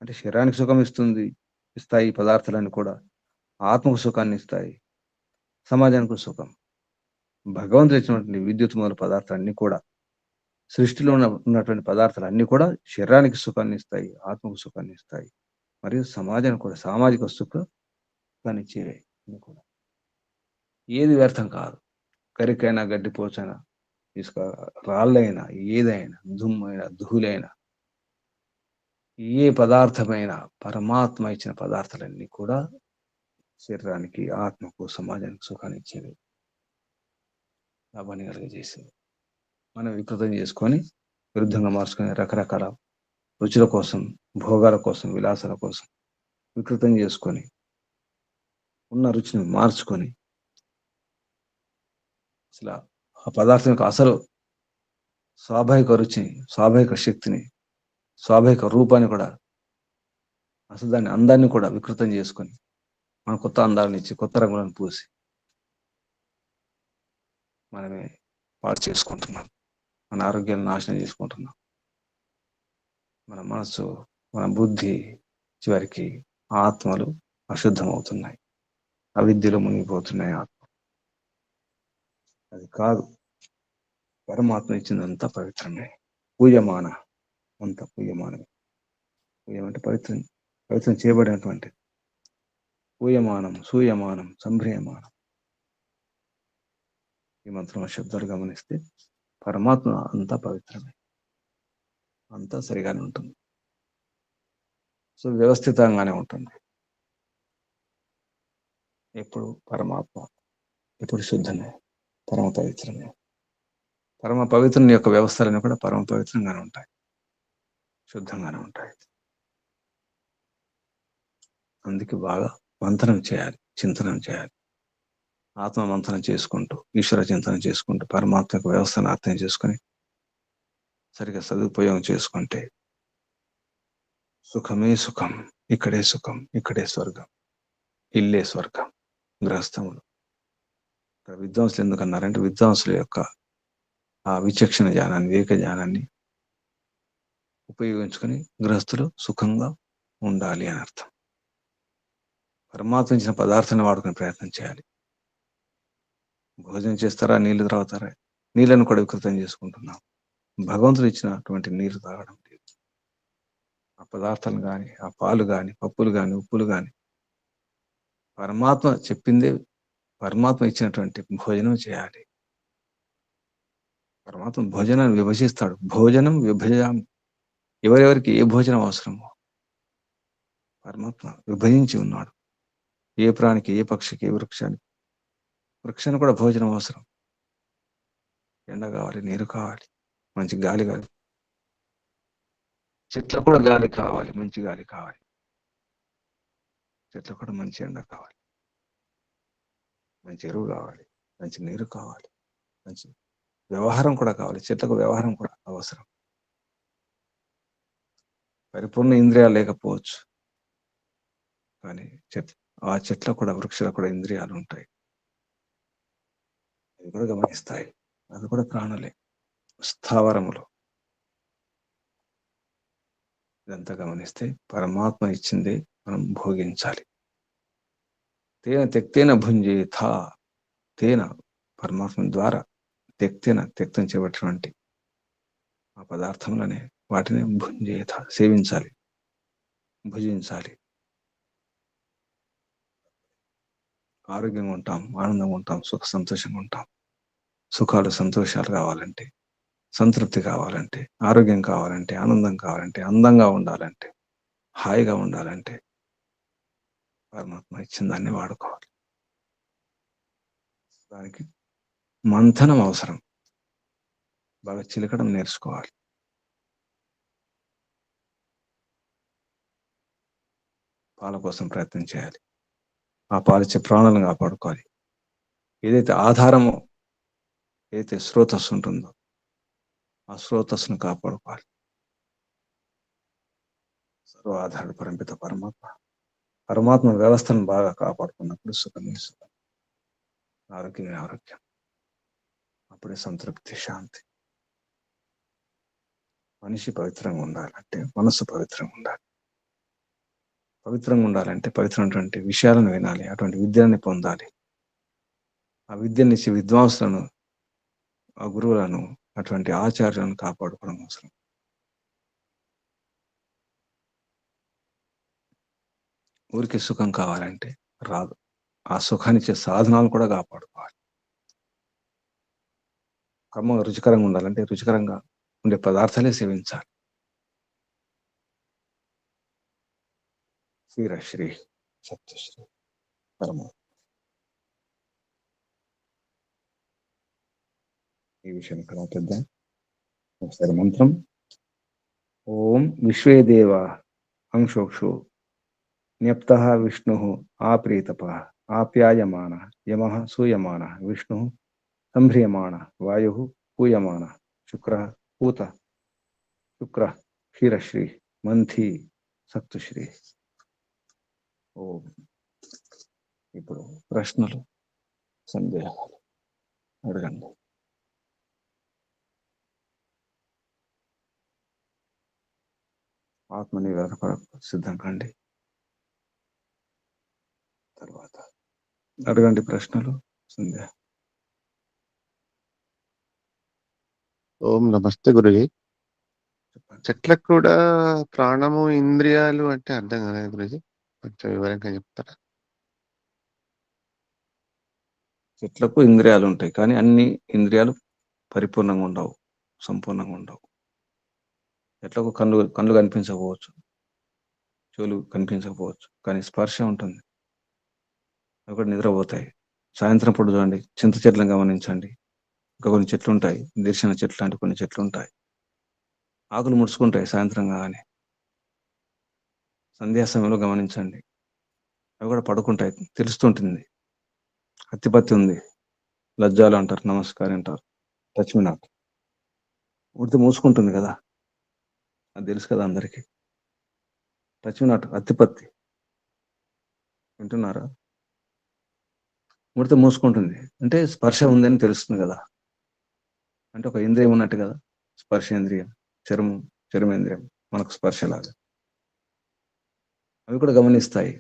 అంటే శరీరానికి సుఖం ఇస్తాయి ఈ పదార్థాలన్నీ కూడా, ఆత్మకు సుఖాన్ని ఇస్తాయి, సమాజానికి సుఖం. భగవంతుడు ఇచ్చినటువంటి విద్యుత్ మూల పదార్థాలన్నీ కూడా, సృష్టిలో ఉన్నటువంటి పదార్థాలు అన్నీ కూడా శరీరానికి సుఖాన్ని ఇస్తాయి, ఆత్మకు సుఖాన్ని ఇస్తాయి, మరియు సమాజానికి కూడా సామాజిక సుఖాన్ని ఇచ్చేవే కూడా. ఏది వ్యర్థం కాదు, గరికైనా గడ్డిపోచైనా ఇసుక రాళ్ళైనా ఏదైనా దుమ్మైనా ధూళైనా ఏ పదార్థమైన పరమాత్మ ఇచ్చిన పదార్థాలన్నీ కూడా శరీరానికి, ఆత్మకు, సమాజానికి సుఖాన్ని ఇచ్చేవి, లాభాన్ని కలిగజేసేవి. మనం వికృతం చేసుకొని విరుద్ధంగా మార్చుకొని రకరకాల రుచుల కోసం, భోగాల కోసం, విలాసాల కోసం వికృతం చేసుకొని ఉన్న రుచిని మార్చుకొని అసలు ఆ పదార్థం యొక్క అసలు స్వాభావిక రుచిని, స్వాభావిక శక్తిని, స్వాభావిక రూపాన్ని కూడా, అసలు దాని అందాన్ని కూడా వికృతం చేసుకొని మన కొత్త అందాలను ఇచ్చి కొత్త రంగులను పూసి మనమే పాడు చేసుకుంటున్నాం. మన ఆరోగ్యాన్ని నాశనం చేసుకుంటున్నాం. మన మనసు, మన బుద్ధి, చివరికి ఆత్మలు అశుద్ధమవుతున్నాయి, అవిద్యలో మునిగిపోతున్నాయి. ఆత్మ అది కాదు. పరమాత్మ ఇచ్చిందంతా పవిత్రమే. పూయమాన అంత పూయమానమే. పూయమంటే పవిత్రం, పవిత్రం చేయబడినటువంటి పూయమానం, సూయమానం, సంభ్రియమానం. ఈ మంత్రం శబ్దాలు గమనిస్తే పరమాత్మ అంతా పవిత్రమే, అంతా సరిగానే ఉంటుంది. సో వ్యవస్థితంగానే ఉంటుంది. ఎప్పుడు పరమాత్మ, ఎప్పుడు శుద్ధమే, పరమ పవిత్రమే. పరమ పవిత్రుని యొక్క వ్యవస్థలన్నీ కూడా పరమ పవిత్రంగానే ఉంటాయి, శుద్ధంగానే ఉంటాయి. అందుకే బాగా మంథనం చేయాలి, చింతనం చేయాలి. ఆత్మ మంథనం చేసుకుంటూ, ఈశ్వర చింతన చేసుకుంటూ, పరమాత్మ యొక్క వ్యవస్థను అర్థం చేసుకొని సరిగా సదుపయోగం చేసుకుంటే సుఖమే సుఖం, ఇక్కడే సుఖం, ఇక్కడే స్వర్గం, ఇల్లే స్వర్గం. గృహస్థములు ఇక్కడ విద్వాంసులు ఎందుకన్నారంటే విద్వాంసుల యొక్క ఆ విచక్షణ జ్ఞానాన్ని, వివేక జ్ఞానాన్ని ఉపయోగించుకొని గృహస్థులు సుఖంగా ఉండాలి అని అర్థం. పరమాత్మ ఇచ్చిన పదార్థాన్ని వాడుకునే ప్రయత్నం చేయాలి. భోజనం చేస్తారా, నీళ్లు త్రాగుతారా, నీళ్లను కూడా వికృతం చేసుకుంటున్నాం. భగవంతుడు ఇచ్చినటువంటి నీరు తాగడం లేదు. ఆ పదార్థాలు కానీ, ఆ పాలు కానీ, పప్పులు కానీ, ఉప్పులు కానీ పరమాత్మ చెప్పిందే, పరమాత్మ ఇచ్చినటువంటి భోజనం చేయాలి. పరమాత్మ భోజనాన్ని విభజిస్తాడు. భోజనం విభజామి. ఎవరెవరికి ఏ భోజనం అవసరమో పరమాత్మ విభజించి ఉన్నాడు. ఏ ప్రాణికి, ఏ పక్షికి, ఏ వృక్షానికి, వృక్షానికి కూడా భోజనం అవసరం. ఎండ కావాలి, నీరు కావాలి, మంచి గాలి కావాలి. చెట్లకు కూడా గాలి కావాలి, మంచి గాలి కావాలి. చెట్లకు కూడా మంచి ఎండ కావాలి, మంచి ఎరువు కావాలి, మంచి నీరు కావాలి, మంచి వ్యవహారం కూడా కావాలి. చెట్లకు వ్యవహారం కూడా అవసరం. పరిపూర్ణ ఇంద్రియాలు లేకపోవచ్చు, కానీ ఆ చెట్లకు కూడా, వృక్షాలకు కూడా ఇంద్రియాలు ఉంటాయి. అవి కూడా గమనిస్తాయి. అది కూడా ప్రాణులే, స్థావరములు. ఇదంతా గమనిస్తే పరమాత్మ ఇచ్చింది మనం భోగించాలి. తేన తెక్తేన భుంజేథ. తేన పరమాత్మ ద్వారా, తెక్తేన త్యక్తం చేయబడినటువంటి ఆ పదార్థములనే వాటిని భుంజేథ సేవించాలి, భుజించాలి. ఆరోగ్యంగా ఉంటాం, ఆనందంగా ఉంటాం, సుఖ సంతోషంగా ఉంటాం. సుఖాలు సంతోషాలు కావాలంటే, సంతృప్తి కావాలంటే, ఆరోగ్యం కావాలంటే, ఆనందం కావాలంటే, అందంగా ఉండాలంటే, హాయిగా ఉండాలంటే పరమాత్మ ఇచ్చిన దాన్ని వాడుకోవాలి. దానికి మంథనం అవసరం. బాగా చిలకడం నేర్చుకోవాలి. పాల కోసం ప్రయత్నం చేయాలి. ఆ పాలిచ్చే ప్రాణాలను కాపాడుకోవాలి. ఏదైతే ఆధారమో, ఏదైతే స్రోతస్సు ఉంటుందో ఆ స్రోతస్సును కాపాడుకోవాలి. సర్వ ఆధార పరంపిత పరమాత్మ, పరమాత్మ వ్యవస్థను బాగా కాపాడుకున్నప్పుడు సుఖమే సుఖం, ఆరోగ్యమే ఆరోగ్యం. అప్పుడే సంతృప్తి, శాంతి. మనిషి పవిత్రంగా ఉండాలంటే మనస్సు పవిత్రంగా ఉండాలి. పవిత్రంగా ఉండాలంటే పవిత్రమైనటువంటి విషయాలను వినాలి, అటువంటి విద్యని పొందాలి. ఆ విద్యనిచ్చి విద్వాంసులను, ఆ గురువులను, అటువంటి ఆచార్యులను కాపాడుకోవడం అవసరం. ఊరికి సుఖం కావాలంటే రాదు. ఆ సుఖాన్నిచ్చే సాధనాలు కూడా కాపాడుకోవాలి. కమ్మ రుచికరంగా ఉండాలంటే రుచికరంగా ఉండే పదార్థాలే సేవించాలి. శ్రీరశ్రీ సత్యశ్రీ పరమ. ఈ విషయం ఇక్కడ ఆపేద్దాం. ఒకసారి మంత్రం. ఓం విశ్వే దేవ అంశోక్షు న్యప్తః విష్ణు ఆప్రీతప ఆప్యాయమాన యమః సూయమాన విష్ణు సంభ్రియమాణ వాయు పూయమాన శుక్ర పూత శుక్ర క్షీరశ్రీ మంథి సప్తశ్రీ. ఓం. ఇప్పుడు ప్రశ్నలు సందేహాలు అడగండి. ఆత్మని సిద్ధం కండి. తర్వాత అడగండి ప్రశ్నలు సందేహం. ఓం నమస్తే గురుజీ. చెప్పండి. చెట్లకు కూడా ప్రాణము ఇంద్రియాలు అంటే అర్థం కాలేదు గురుజీ, కొంచెం వివరంగా చెప్తారా? చెట్లకు ఇంద్రియాలు ఉంటాయి, కానీ అన్ని ఇంద్రియాలు పరిపూర్ణంగా ఉండవు, సంపూర్ణంగా ఉండవు. చెట్లకు కళ్ళు కనిపించకపోవచ్చు, చెవులు కనిపించకపోవచ్చు, కానీ స్పర్శ ఉంటుంది. అవి కూడా నిద్రపోతాయి. సాయంత్రం పూట చూడండి, చింత చెట్లను గమనించండి. ఇంకా కొన్ని చెట్లు ఉంటాయి, దర్శన చెట్లు లాంటి కొన్ని చెట్లు ఉంటాయి, ఆకులు ముడుచుకుంటాయి సాయంత్రం కాగానే. సంధ్యా సమయంలో గమనించండి, అవి కూడా పడుకుంటాయి, తెలుస్తుంటుంది. అత్తిపత్తి ఉంది, లజ్జాలు అంటారు, నమస్కారం అంటారు, టచ్ మీ నాట్. ఉడితే మూసుకుంటుంది కదా, అది తెలుసు కదా అందరికీ. టచ్ మీ నాట్, అత్తిపత్తి వింటున్నారా? ముడితే మూసుకుంటుంది అంటే స్పర్శ ఉందని తెలుస్తుంది కదా, అంటే ఒక ఇంద్రియం ఉన్నట్టు కదా. స్పర్శేంద్రియం, చర్మేంద్రియం మనకు స్పర్శలాగా. అవి కూడా గమనిస్తాయి,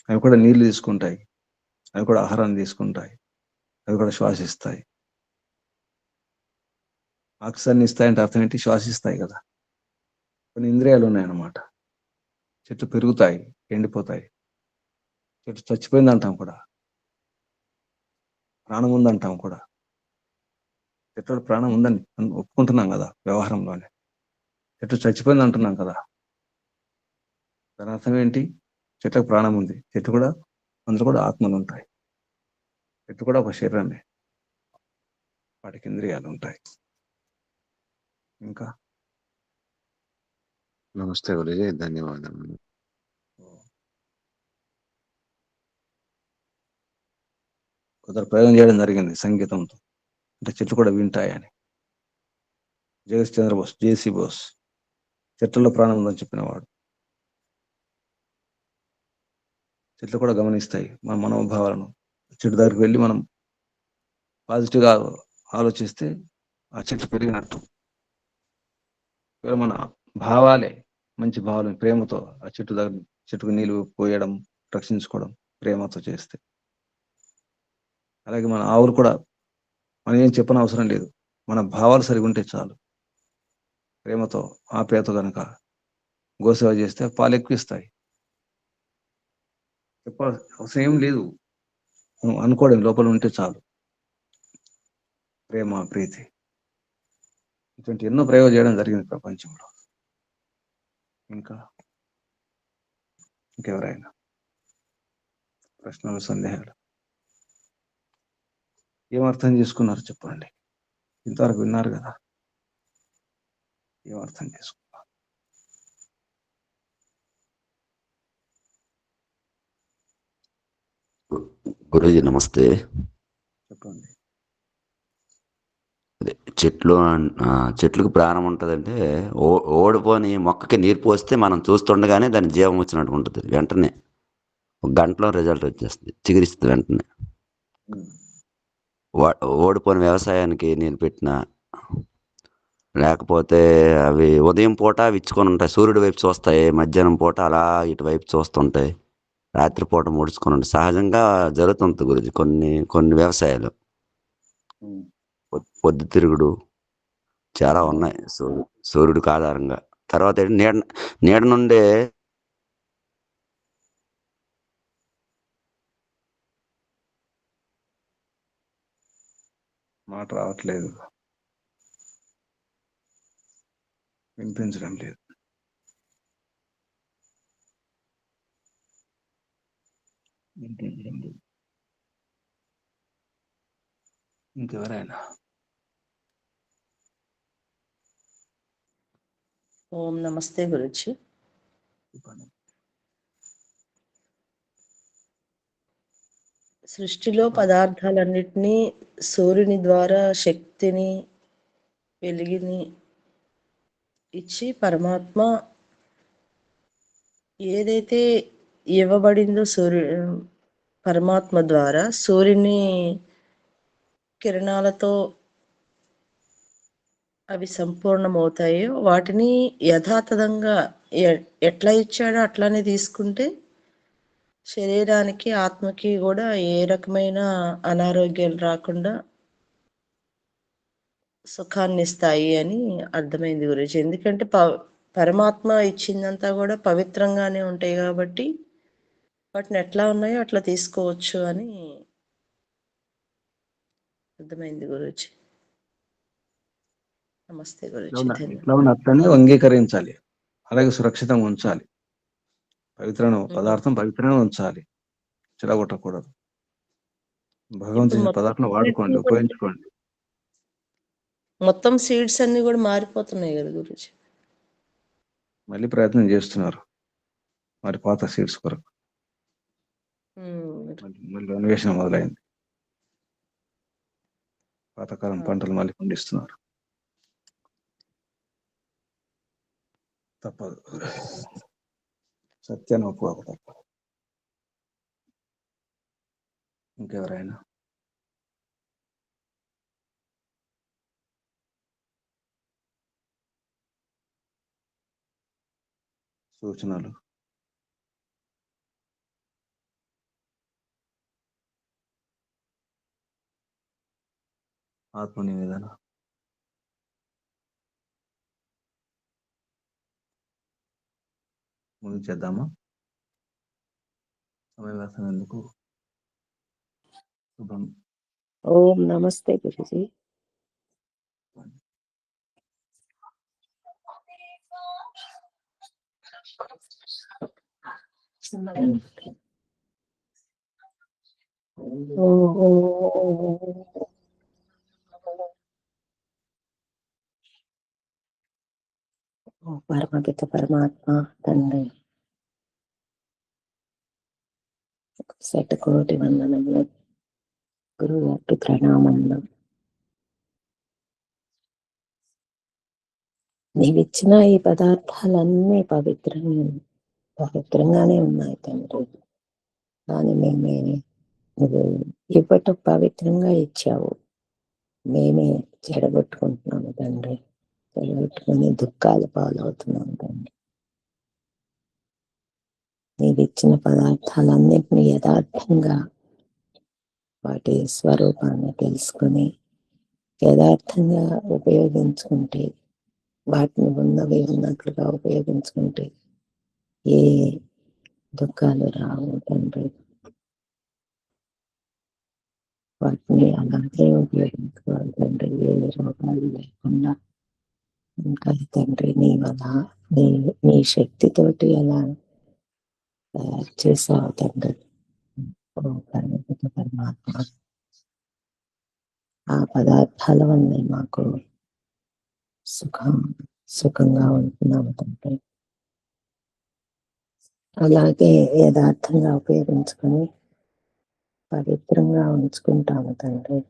అవి కూడా నీళ్లు తీసుకుంటాయి, అవి కూడా ఆహారాన్ని తీసుకుంటాయి, అవి కూడా శ్వాసిస్తాయి. ఆక్సిజన్ ఇస్తాయంటే అర్థం ఏంటి? శ్వాసిస్తాయి కదా. కొన్ని ఇంద్రియాలు ఉన్నాయన్నమాట. చెట్లు పెరుగుతాయి, ఎండిపోతాయి. చెట్టు చచ్చిపోయింది అంటాం కూడా, ప్రాణం ఉందంటాం కూడా. చెట్టు ప్రాణం ఉందని ఒప్పుకుంటున్నాం కదా వ్యవహారంలోనే. చెట్టు చచ్చిపోయింది అంటున్నాం కదా, దాని అర్థం ఏంటి? చెట్లకు ప్రాణం ఉంది, చెట్టు కూడా, అందులో కూడా ఆత్మలు ఉంటాయి. చెట్టు కూడా ఒక శరీరమే, వాటికి ఇంద్రియాలు ఉంటాయి. ఇంకా నమస్తే గురుజీ, ధన్యవాదాలు. కొందరు ప్రయోగం చేయడం జరిగింది సంగీతంతో, అంటే చెట్లు కూడా వింటాయని. జగదీష్ చంద్రబోస్, జేసీ బోస్ చెట్లలో ప్రాణం ఉందని చెప్పినవాడు. చెట్లు కూడా గమనిస్తాయి మన మనోభావాలను. చెట్టు దగ్గరికి వెళ్ళి మనం పాజిటివ్గా ఆలోచిస్తే ఆ చెట్టు పెరిగినట్టు. మన భావాలే, మంచి భావాలు, ప్రేమతో ఆ చెట్టుకు నీళ్లు పోయడం, రక్షించుకోవడం ప్రేమతో చేస్తే. అలాగే మన ఆవులు కూడా మనం ఏం చెప్పని అవసరం లేదు, మన భావాలు సరిగా ఉంటే చాలు. ప్రేమతో ఆప్యాయత కనుక గోసేవ చేస్తే పాలు ఎక్కువ ఇస్తాయి. చెప్పాల్సిన అవసరం ఏం లేదు, మనం అనుకోవడం లోపల ఉంటే చాలు. ప్రేమ, ప్రీతి, ఇటువంటి ఎన్నో ప్రయోగాలు చేయడం జరిగింది ప్రపంచంలో. ఇంకెవరైనా ప్రశ్నలు, సందేహాలు? ఏం అర్థం చేసుకున్నారు చెప్పండి. ఇంతవరకు విన్నారు కదా, ఏం అర్థం చేసుకున్నారు? గురూజీ నమస్తే. చెప్పండి. చెట్లకు ప్రాణం ఉంటుందంటే ఓడిపోని మొక్కకి నీరు పోస్తే మనం చూస్తుండగానే దాని జీవం వచ్చినట్టు ఉంటుంది. వెంటనే ఒక గంటలో రిజల్ట్ వచ్చేస్తుంది, చిగురిస్తుంది వెంటనే. ఓడిపోని వ్యవసాయానికి నేను పెట్టిన, లేకపోతే అవి ఉదయం పూట విచ్చుకొని ఉంటాయి, సూర్యుడి వైపు చూస్తాయి, మధ్యాహ్నం పూట అలా ఇటువైపు చూస్తుంటాయి, రాత్రిపూట ముడుచుకొని ఉంటాయి. సహజంగా జరుగుతుంది గురించి కొన్ని వ్యవసాయాలు. పొద్దు తిరుగుడు చాలా ఉన్నాయి సూర్యుడికి ఆధారంగా. తర్వాత నీడ నుండే మాట రావట్లేదు, వినిపించడం లేదు. ఇంకెవరైనా? ఓం నమస్తే గురుజీ. సృష్టిలో పదార్థాలన్నిటినీ సూర్యుని ద్వారా శక్తిని, వెలుగుని ఇచ్చి పరమాత్మ ఏదైతే ఇవ్వబడిందో పరమాత్మ ద్వారా సూర్యుని కిరణాలతో అవి సంపూర్ణమవుతాయో వాటిని యథాతథంగా ఎట్లా ఇచ్చాడో అట్లానే తీసుకుంటే శరీరానికి, ఆత్మకి కూడా ఏ రకమైన అనారోగ్యాలు రాకుండా సుఖాన్ని ఇస్తాయి అని అర్థమైంది గురించి. ఎందుకంటే పరమాత్మ ఇచ్చిందంతా కూడా పవిత్రంగానే ఉంటాయి కాబట్టి వాటిని ఎట్లా ఉన్నాయో అట్లా తీసుకోవచ్చు అని అర్థమైంది గురించి. నమస్తే గురించి. ఇట్లా ఉన్న అట్లనే అంగీకరించాలి, అలాగే సురక్షితంగా ఉంచాలి. పదార్థం పవిత్రంగా ఉంచాలి, చెడగొట్టకూడదు. భగవంతుని పదార్థం వాడుకోండి, ఉపయోగించుకోండి. మొత్తం సీడ్స్ అన్ని కూడా మారిపోతున్నాయి కదా గురించి. మళ్ళీ ప్రయత్నం చేస్తున్నారు మరి పాత సీడ్స్ కొరకు. మళ్ళీ అన్వేషణ మొదలైంది. పాతకాలం పంటలు మళ్ళీ పండిస్తున్నారు. తప్పదు, సత్యాన్ని ఒప్పుకోక తప్పదు. ఇంకెవరైనా? సూచనలు? ఆత్మ నివేదన. ముందు చేద్దామా? సమయం వ్యర్థం ఎందుకు? శుభం. ఓం నమస్తే గురుజీ. పరమపిత పరమాత్మ తండ్రి, శతకోటి వందనములు గురువు గారికి ప్రణామములు. నీవిచ్చిన ఈ పదార్థాలన్నీ పవిత్రంగానే ఉన్నాయి తండ్రి. కానీ మేమే నువ్వు ఇవ్వటం పవిత్రంగా ఇచ్చావు, మేమే చెడగొట్టుకుంటున్నాము తండ్రి. చెడగొట్టుకుని దుఃఖాలు పాలవుతున్నాము తండ్రి. నీవిచ్చిన పదార్థాలన్నింటినీ యథార్థంగా వాటి స్వరూపాన్ని తెలుసుకుని యథార్థంగా ఉపయోగించుకుంటే, వాటిని ఉన్నవి ఉన్నట్లుగా ఉపయోగించుకుంటే ఏ దుఃఖాలు రావు తండ్రి. వాటిని అలాగే ఉపయోగించుకోవాలి తండ్రి, ఏ రోగాలు లేకుండా. ఇంకా తండ్రి నీ శక్తితోటి అలా తయారు చేసావు తండ్రి. పరమాత్మ, ఆ పదార్థాల వల్లే మాకు సుఖంగా ఉంటున్నాము తండ్రి. అలాగే యథార్థంగా ఉపయోగించుకొని పవిత్రంగా ఉంచుకుంటాము తండ్రి.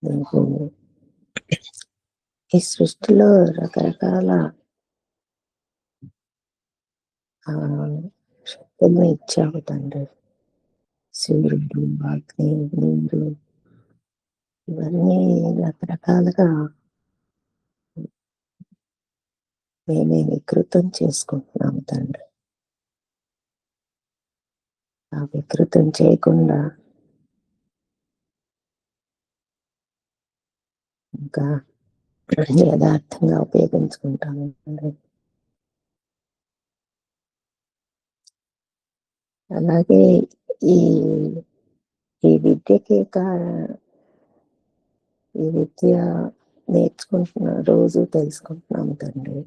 నీకు ఈ సృష్టిలో రకరకాల శక్తులను ఇచ్చావు తండ్రి. సూర్యుడు, అగ్ని, నీరు, ఇవన్నీ రకరకాలుగా మేమే వికృతం చేసుకుంటున్నాము తండ్రి. ఆ వికృతం చేయకుండా ఇంకా యథార్థంగా ఉపయోగించుకుంటాము తండ్రి. అలాగే ఈ విద్యకి ఈ విద్య నేర్చుకుంటున్నా, రోజు తెలుసుకుంటున్నాము తండ్రి.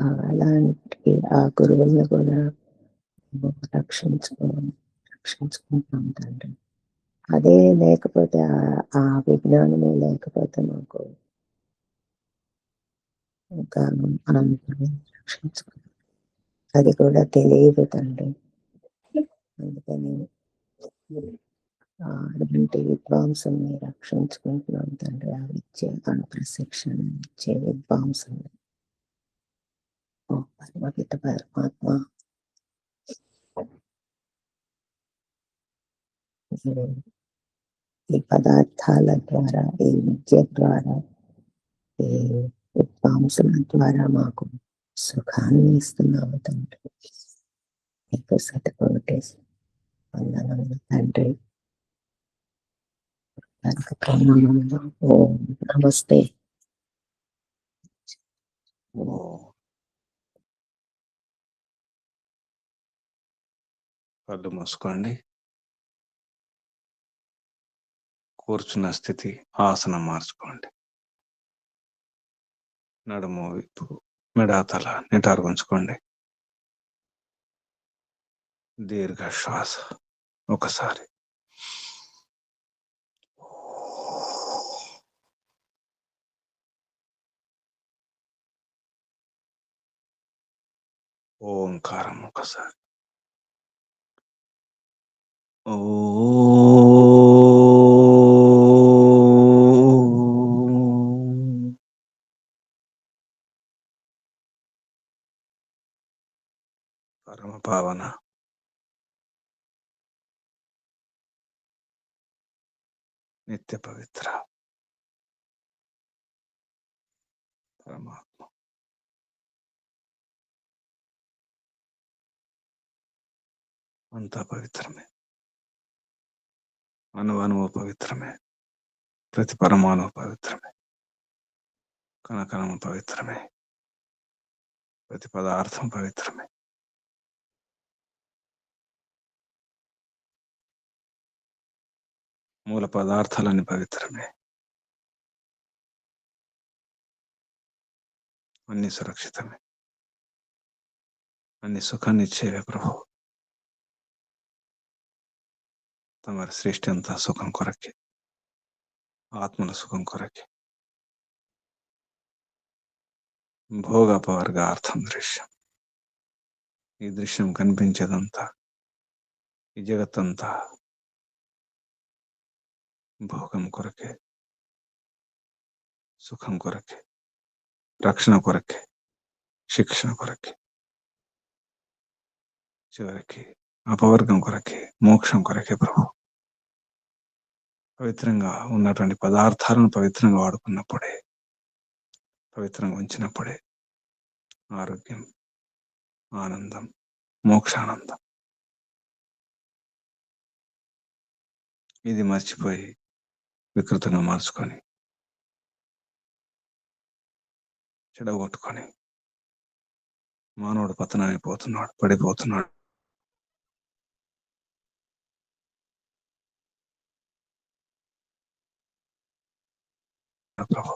అలాంటి ఆ గురువులను కూడా మేము రక్షించుకుంటాం తండ్రి. అదే లేకపోతే ఆ విజ్ఞానమే లేకపోతే మాకు ఇంకా ఆనందమే రక్షించుకుంటాం. అది కూడా తెలియదు తండ్రి. అందుకని అటువంటి విద్వాంసుని రక్షించుకుంటున్నాం తండ్రి. ఆ విద్య ఆ ప్రశిక్షణ ఇచ్చే విద్వాంసుని పరమపిత పరమాత్మ ఈ పదార్థాల ద్వారా, ఈ విద్య ద్వారా, ఈ విద్వాంసుల ద్వారా మాకు సుఖాన్ని ఇస్తున్నాము తండ్రి. మీకు శతకోటి వందనములు తండ్రి. కనుక ప్రణామములు. ఓం నమస్తే. కళ్ళు మూసుకోండి. కూర్చున్న స్థితి ఆసనం మార్చుకోండి. నడుము, విప్పు, మెడాతల నిటారుంచుకోండి. దీర్ఘ శ్వాస ఒకసారి. ఓంకారం ఒకసారి. ఓ పరమ పావన నిత్య పవిత్ర పరమాత్మ అంతా పవిత్రమే. అణువణువు పవిత్రమే. ప్రతి పరమాణువు పవిత్రమే. కణకణము పవిత్రమే. ప్రతి పదార్థం పవిత్రమే. మూల పదార్థాలన్నీ పవిత్రమే. అన్ని సురక్షితమే. అన్ని సుఖాన్ని ఇచ్చేవే ప్రభు. తమరి సృష్టి అంతా సుఖం కొరకే, ఆత్మల సుఖం కొరకే. భోగపవర్గార్థం దృశ్యం. ఈ దృశ్యం కనిపించేదంతా, ఈ జగత్తంతా భోగం కొరకే, సుఖం కొరకే, రక్షణ కొరకే, శిక్షణ కొరకే, చివరికి అపవర్గం కొరకే, మోక్షం కొరకే ప్రభు. పవిత్రంగా ఉన్నటువంటి పదార్థాలను పవిత్రంగా వాడుకున్నప్పుడే, పవిత్రంగా ఉంచినప్పుడే ఆరోగ్యం, ఆనందం, మోక్షానందం. ఇది మర్చిపోయి వికృతంగా మార్చుకొని, చెడగొట్టుకొని మానవుడు పతనమైపోతున్నాడు, పడిపోతున్నాడు. ప్రభు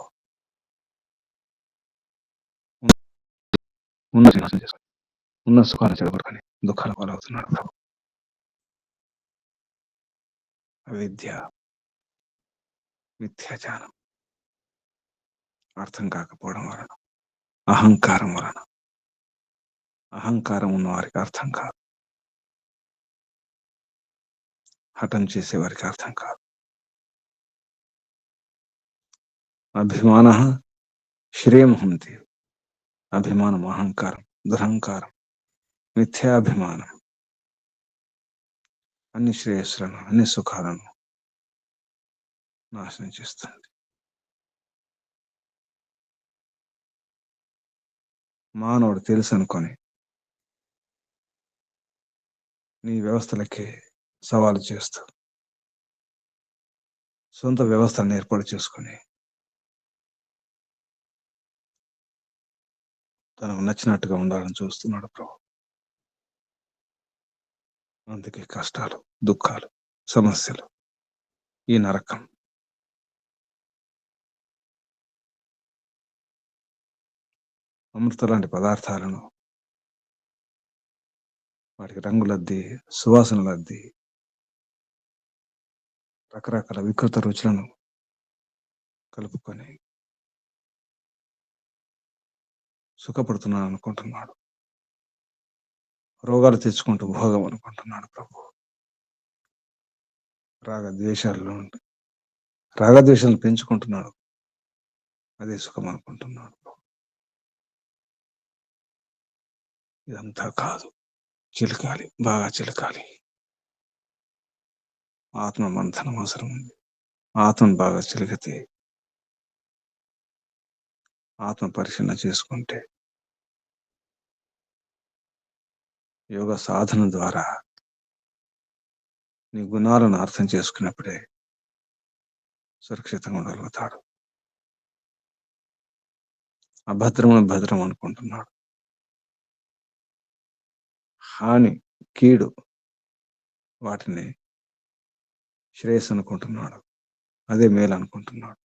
ఉన్న సుఖాన్ని చెడగొట్టుకొని దుఃఖాల పాలవుతున్నాడు ప్రభు. అవిద్య, మిథ్యాచారం, అర్థం కాకపోవడం వలన, అహంకారం వలన. అహంకారం ఉన్న వారికి అర్థం కాదు, హఠం చేసే వారికి అర్థం కాదు. అభిమాన శ్రేయముహంతి. అభిమానం, అహంకారం, దురహంకారం, మిథ్యాభిమానం అన్ని శ్రేయస్సులను, అన్ని సుఖాలను నాశనం చేస్తుంది. మానవుడు తెలుసు అనుకొని నీ వ్యవస్థలకి సవాలు చేస్తూ సొంత వ్యవస్థలను ఏర్పాటు చేసుకుని తనకు నచ్చినట్టుగా ఉండాలని చూస్తున్నాడు ప్రభు. అందుకే కష్టాలు, దుఃఖాలు, సమస్యలు, ఈ నరకం. అమృత లాంటి పదార్థాలను, వాటికి రంగులద్ది, సువాసనలద్ది, రకరకాల వికృత రుచులను కలుపుకొని సుఖపడుతున్నాను అనుకుంటున్నాడు. రోగాలు తెచ్చుకుంటూ భోగం అనుకుంటున్నాడు ప్రభు. రాగద్వేషాలను పెంచుకుంటున్నాడు, అదే సుఖం అనుకుంటున్నాడు. ఇదంతా కాదు, చిలకాలి, బాగా చిలకాలి. ఆత్మ మంథనం అవసరం ఉంది. ఆత్మను బాగా చిలికితే, ఆత్మ పరిశీలన చేసుకుంటే, యోగ సాధన ద్వారా నీ గుణాలను అర్థం చేసుకున్నప్పుడే సురక్షితంగా ఉండగలుగుతాడు. అభద్రమును భద్రం అనుకుంటున్నాడు. హాని, కీడు, వాటిని శ్రేయస్సు అనుకుంటున్నాడు, అదే మేలు అనుకుంటున్నాడు.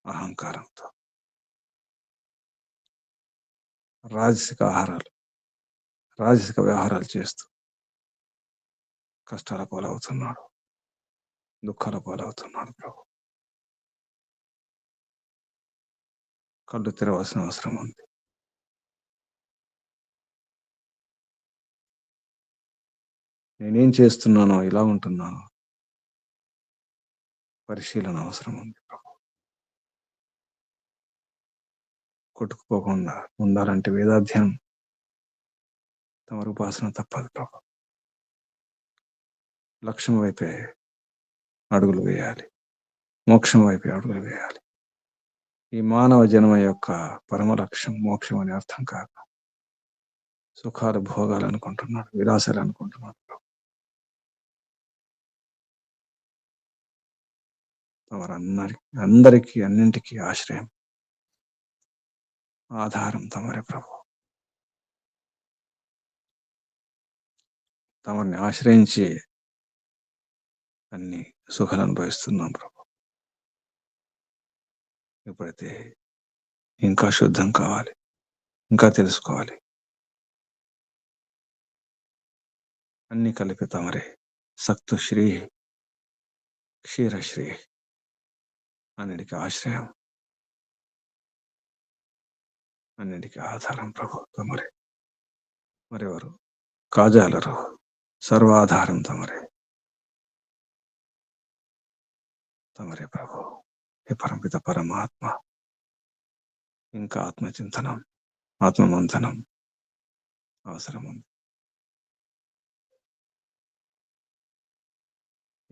అహంకారంతో రాజసిక వ్యవహారాలు చేస్తూ కష్టాల పాలవుతున్నాడు, దుఃఖాల పాలవుతున్నాడు ప్రభు. కళ్ళు తెరవాల్సిన అవసరం ఉంది. నేనేం చేస్తున్నానో, ఇలా ఉంటున్నానో పరిశీలన అవసరం ఉంది ప్రభు. కొట్టుకుపోకుండా ఉండాలంటే వేదాధ్యయనం, తమరు ఉపాసన తప్పదు ప్రభు. లక్ష్యం వైపే అడుగులు వేయాలి, మోక్షం వైపే అడుగులు వేయాలి. ఈ మానవ జన్మ యొక్క పరమ లక్ష్యం మోక్షం అని అర్థం కాక సుఖాలు, భోగాలు అనుకుంటున్నాడు, విలాసాలు అనుకుంటున్నాడు. అందరికీ అన్నింటికీ ఆశ్రయం, ఆధారం తమరే ప్రభు. తమరిని ఆశ్రయించి అన్ని సుఖాలు అనుభవిస్తున్నాం ప్రభు. ఎప్పుడైతే ఇంకా శుద్ధం కావాలి, ఇంకా తెలుసుకోవాలి, అన్ని కలిపి తమరే సక్తుశ్రీ, క్షీరశ్రీ, అన్నిటికీ ఆశ్రయం, అన్నిటికీ ఆధారం ప్రభు తమరే. మరెవరు కాజాలరు, సర్వాధారం తమరే ప్రభు. హే పరమపిత పరమాత్మ, ఇంకా ఆత్మచింతనం, ఆత్మమంథనం అవసరం ఉంది.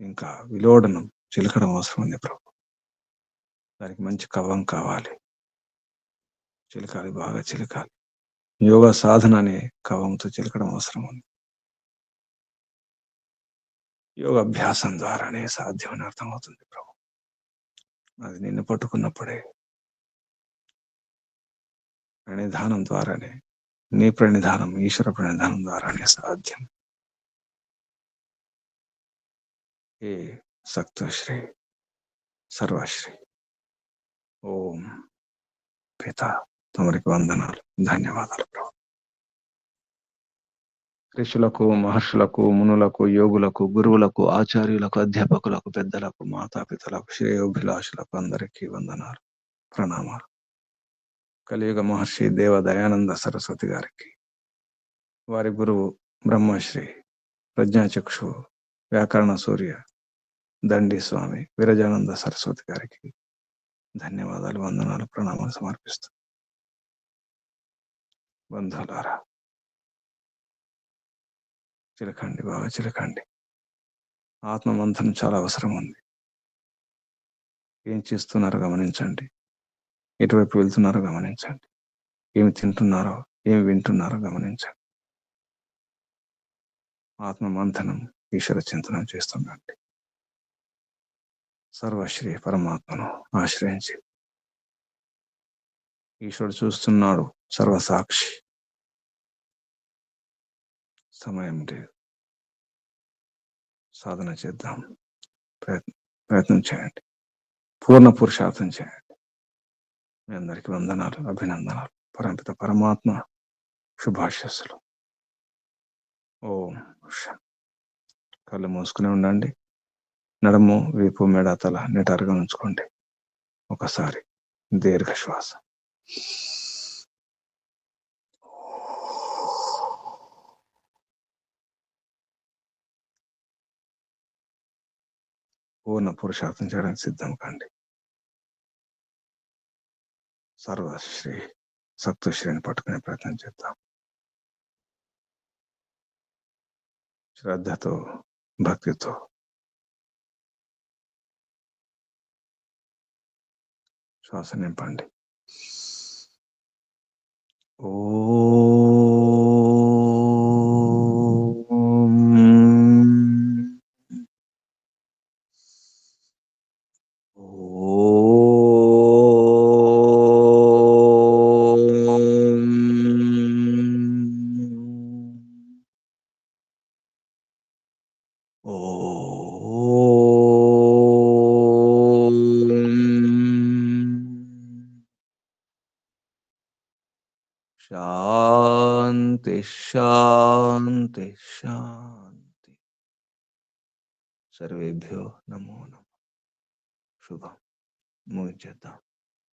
ఇంకా విలోడనం, చిలకడం అవసరం ఉంది ప్రభు. దానికి మంచి కవ్వం కావాలి, చిలకాలి, బాగా చిలకాలి. యోగా సాధన అనే కవ్వంతో చిలకడం అవసరం ఉంది. యోగ అభ్యాసం ద్వారానే సాధ్యమని అర్థమవుతుంది ప్రభు. అది నిన్ను పట్టుకున్నప్పుడే, ప్రణిధానం ద్వారానే, నీ ప్రణిధానం, ఈశ్వర ప్రణిధానం ద్వారానే సాధ్యం. ఏ సక్తశ్రీ, సర్వశ్రీ. ఓం పిత, తమరికి వందనాలు, ధన్యవాదాలు ప్రభు. ఋషులకు, మహర్షులకు, మునులకు, యోగులకు, గురువులకు, ఆచార్యులకు, అధ్యాపకులకు, పెద్దలకు, మాతాపితలకు, శ్రేయోభిలాషులకు అందరికీ వందనాలు, ప్రణామాలు. కలియుగ మహర్షి దేవ దయానంద సరస్వతి గారికి, వారి గురువు బ్రహ్మశ్రీ ప్రజ్ఞాచక్షు వ్యాకరణ సూర్య దండి స్వామి విరజానంద సరస్వతి గారికి ధన్యవాదాలు, వందనాలు, ప్రణామాలు సమర్పిస్తూ, బంధువులారా చిలకండి, బాగా చిలకండి. ఆత్మమంథనం చాలా అవసరం ఉంది. ఏం చేస్తున్నారో గమనించండి, ఎటువైపు వెళ్తున్నారో గమనించండి, ఏమి తింటున్నారో, ఏమి వింటున్నారో గమనించండి. ఆత్మమంథనం, ఈశ్వర చింతనం చేస్తుండండి. సర్వశ్రీ పరమాత్మను ఆశ్రయించి, ఈశ్వరుడు చూస్తున్నాడు, సర్వసాక్షి. సమయం లేదు, సాధన చేద్దాం, ప్రయత్నం చేయండి, పూర్ణ పురుషార్థం చేయండి. మీ అందరికీ వందనాలు, అభినందనాలు. పరమపిత పరమాత్మ శుభాశస్సులు. ఓం శాంతి. కళ్ళు మూసుకుని ఉండండి. నడుము, వీపు, మెడ, తల నిటారుగా ఉంచుకోండి. ఒకసారి దీర్ఘ శ్వాస. పూర్ణ పురుషార్థం చేయడానికి సిద్ధం కండి. సర్వశ్రీ సప్తశ్రీని పట్టుకునే ప్రయత్నం చేద్దాం. శ్రద్ధతో, భక్తితో. శ్వాస నింపండి. శాంతి శాంతి శాంతి. సర్వేభ్యో నమో నమః. శుభం. ముగించేద్దాం.